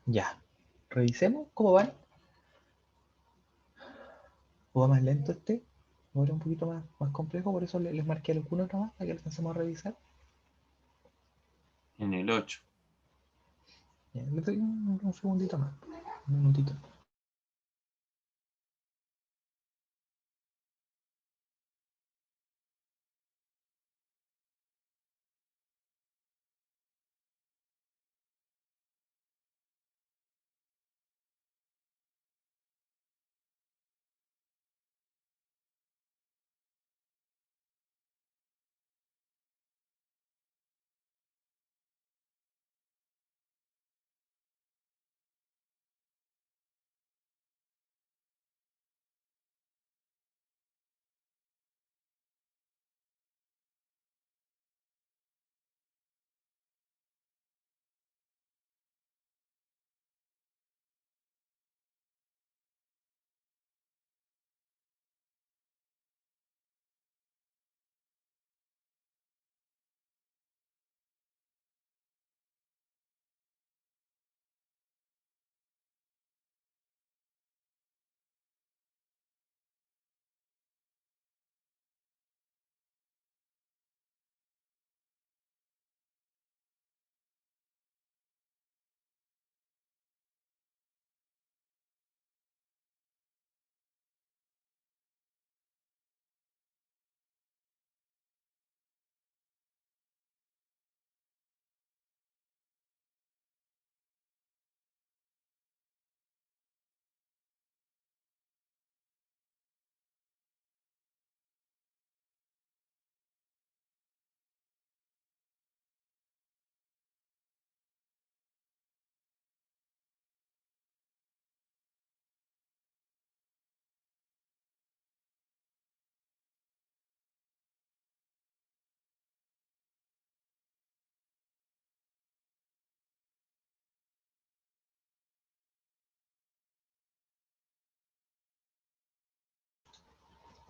Ya. Revisemos cómo van. ¿O va más lento este? Ahora un poquito más complejo, por eso les marqué algunos nomás para que alcancemos a revisar. En el 8. Ya, le doy un segundito más. Un minutito.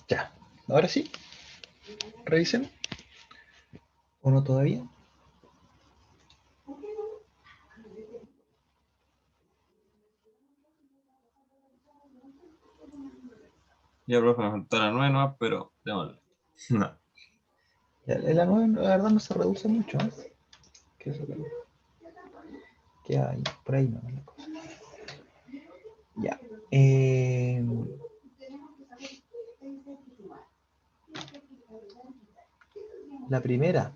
Ya. Ahora sí. Revisen. ¿O no todavía? Ya, profe, me faltó la 9 nomás, pero démosle. No. Ya, la 9 la verdad no se reduce mucho, ¿eh? Que eso que hay por ahí no la cosa. Ya. La primera.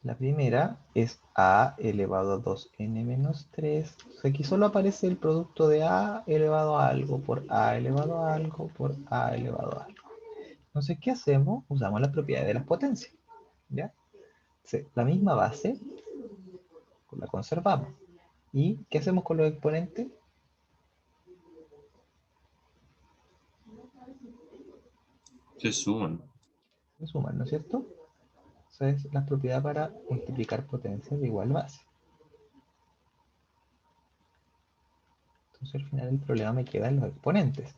La primera es a elevado a 2n menos 3. O sea, aquí solo aparece el producto de a elevado a algo por a elevado a algo por a elevado a algo. Entonces, ¿qué hacemos? Usamos las propiedades de las potencias. ¿Ya? Entonces, la misma base la conservamos. ¿Y qué hacemos con los exponentes? Se suman. Se suman, ¿no es cierto? Esa es la propiedad para multiplicar potencias de igual base. Entonces al final el problema me queda en los exponentes.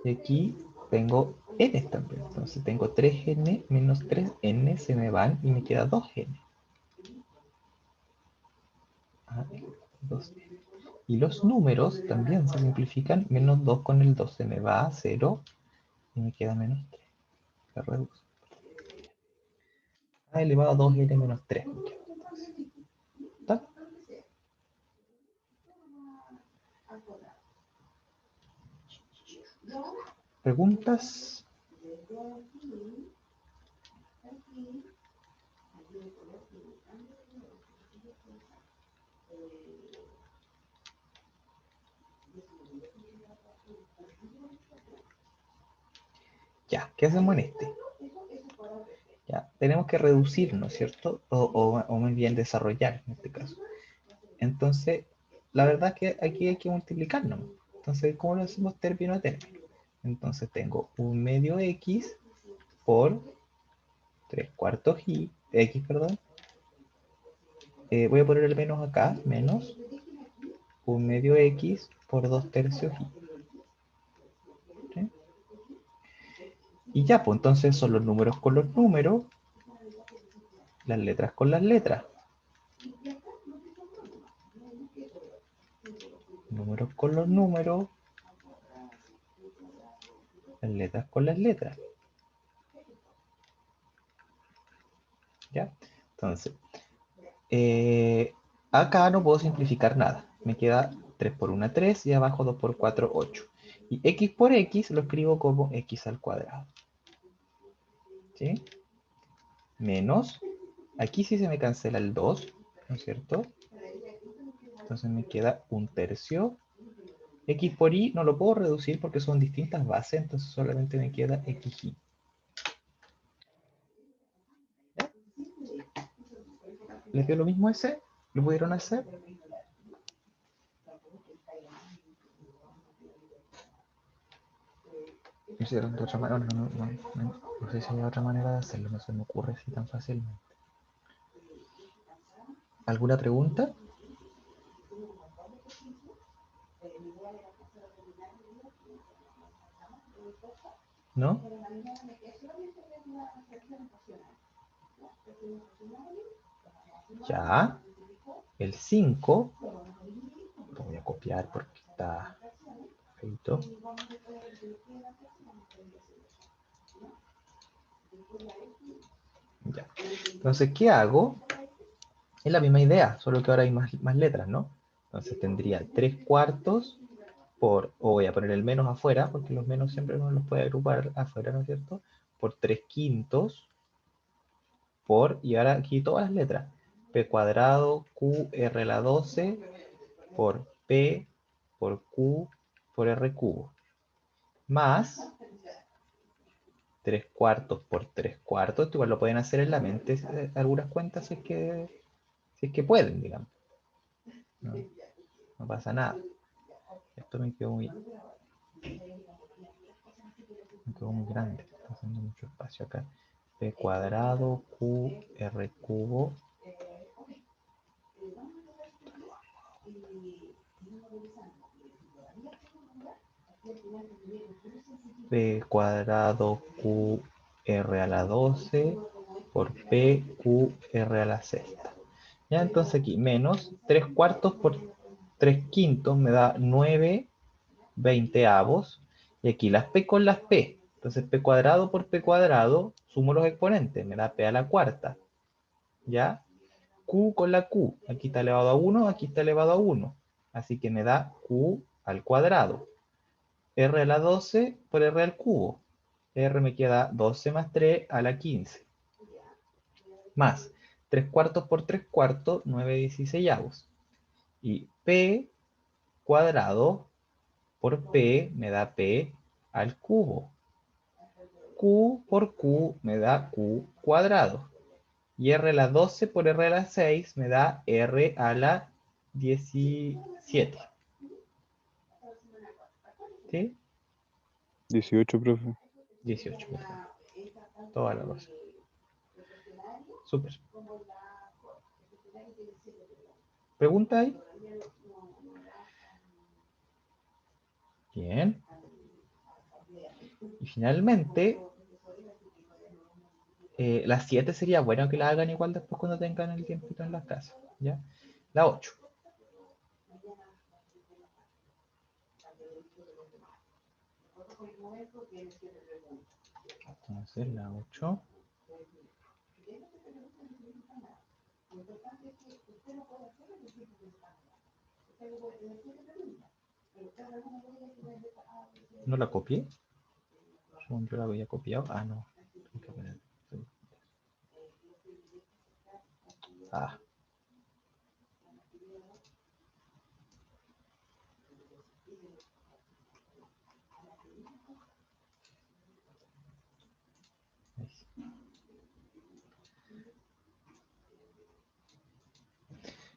Y aquí tengo n también. Entonces tengo 3n menos 3n se me van y me queda 2n. Ah, 2n. Y los números también se simplifican. Menos 2 con el 2 se me va a 0 y me queda menos 3. Se reduce. A elevado a 2n menos 3. ¿Está? ¿Preguntas? Ya, ¿qué hacemos en este? Ya, tenemos que reducir, ¿no es cierto? O más bien desarrollar en este caso. Entonces, la verdad es que aquí hay que multiplicar, ¿no? Entonces, ¿cómo lo hacemos término a término? Entonces tengo un medio x por 3 cuartos y x, perdón. Voy a poner el menos acá, menos un medio x por 2 tercios y. ¿Sí? Y ya, pues entonces son los números con los números, las letras con las letras. números con los números, las letras con las letras. ¿Ya? Entonces, acá no puedo simplificar nada. Me queda 3 por 1, 3 y abajo 2 por 4, 8. Y x por x lo escribo como x al cuadrado. ¿Sí? Menos, aquí sí se me cancela el 2, ¿no es cierto? Entonces me queda 1/3. X por y no lo puedo reducir porque son distintas bases, entonces solamente me queda xy. ¿Ya? ¿Les dio lo mismo ese? ¿Lo pudieron hacer? ¿Lo hicieron de otra manera? No sé si hay otra manera de hacerlo, no se me ocurre así tan fácilmente. ¿Alguna pregunta? ¿No? Ya. El 5. Lo voy a copiar porque está feito. Ya. Entonces, ¿qué hago? Es la misma idea, solo que ahora hay más letras, ¿no? Entonces tendría 3/4 por, o voy a poner el menos afuera, porque los menos siempre uno los puede agrupar afuera, ¿no es cierto? Por 3/5 por, y ahora aquí todas las letras, p cuadrado, q, r a la 12, por p, por q, por r cubo, más 3/4 por 3/4, esto igual lo pueden hacer en la mente, algunas cuentas si es que pueden, digamos. No, no pasa nada. Esto me quedó muy grande, está haciendo mucho espacio acá. P cuadrado, Q, R cubo. P cuadrado, Q, R a la 12 por P, Q, R a la sexta. Ya, entonces aquí, menos 3/4 por 3/5 me da 9/20. Y aquí las P con las P. Entonces P cuadrado por P cuadrado, sumo los exponentes, me da P a la cuarta. ¿Ya? Q con la Q. Aquí está elevado a 1, aquí está elevado a 1. Así que me da Q al cuadrado. R a la 12 por R al cubo. R me queda 12 más 3 a la 15. Más 3/4 por 3/4, 9/16. Y P cuadrado por P me da P al cubo. Q por Q me da Q cuadrado. Y R a la 12 por R a la 6 me da R a la 17. ¿Sí? 18, profe. 18. Toda la cosa. Súper. ¿Pregunta ahí? Bien. Y finalmente, la 7 sería bueno que la hagan igual después cuando tengan el tiempito en las casas. ¿Ya? La 8. Entonces, la 8. ¿No la copié? Según yo la había copiado. Ah, no. Ah.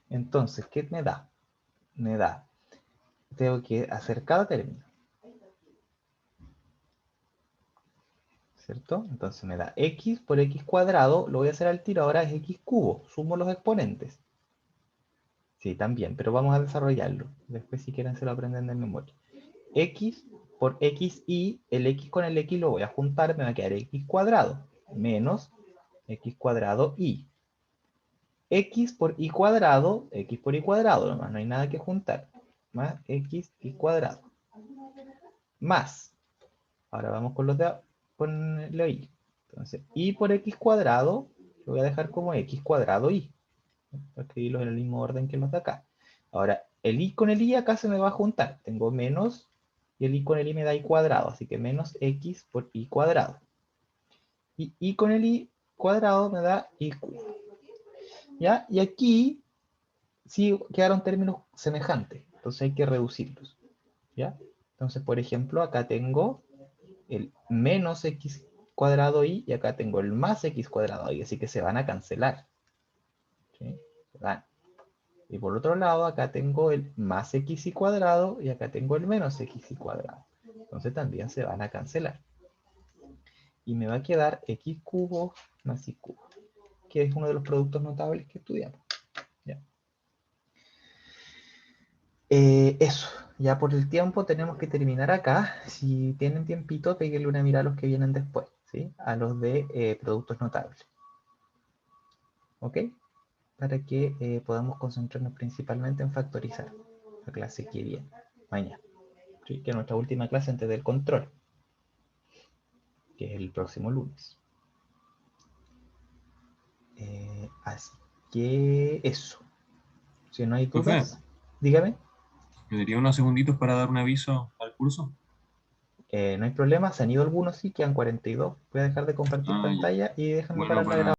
Entonces, ¿qué me da? Me da. Tengo que hacer cada término. ¿Cierto? Entonces me da x por x cuadrado, lo voy a hacer al tiro, ahora es x cubo, sumo los exponentes. Sí, también, pero vamos a desarrollarlo. Después si quieren se lo aprenden de memoria. X por xy, el x con el x lo voy a juntar, me va a quedar x cuadrado, menos x cuadrado y. X por y cuadrado, nomás, no hay nada que juntar. más XY cuadrado. Más. Ahora vamos con con lo Y. Entonces, Y por X cuadrado, lo voy a dejar como X cuadrado Y. Para escribirlos en el mismo orden que los de acá. Ahora, el Y con el Y acá se me va a juntar. Tengo menos, y el Y con el Y me da Y cuadrado. Así que menos X por Y cuadrado. Y Y con el Y cuadrado me da Y cubo. ¿Ya? Y aquí sí quedaron términos semejantes. Entonces hay que reducirlos. ¿Ya? Entonces, por ejemplo, acá tengo el menos X cuadrado Y y acá tengo el más X cuadrado Y. Así que se van a cancelar. ¿Sí? Se van. Y por otro lado, acá tengo el más XY cuadrado y acá tengo el menos XY cuadrado. Entonces también se van a cancelar. Y me va a quedar X cubo más Y cubo, que es uno de los productos notables que estudiamos. ¿Ya? Eso, ya por el tiempo tenemos que terminar acá. Si tienen tiempito, péguenle una mirada a los que vienen después, ¿sí? A los de productos notables. ¿Ok? Para que podamos concentrarnos principalmente en factorizar la clase que viene mañana. ¿Sí? Que es nuestra última clase antes del control, que es el próximo lunes. Así que eso. Si no hay Profe, dudas, dígame. ¿me daría unos segunditos para dar un aviso al curso? No hay problema, se han ido algunos, sí, quedan 42. Voy a dejar de compartir Ah, ya. pantalla y déjame Bueno, parar la grabación. para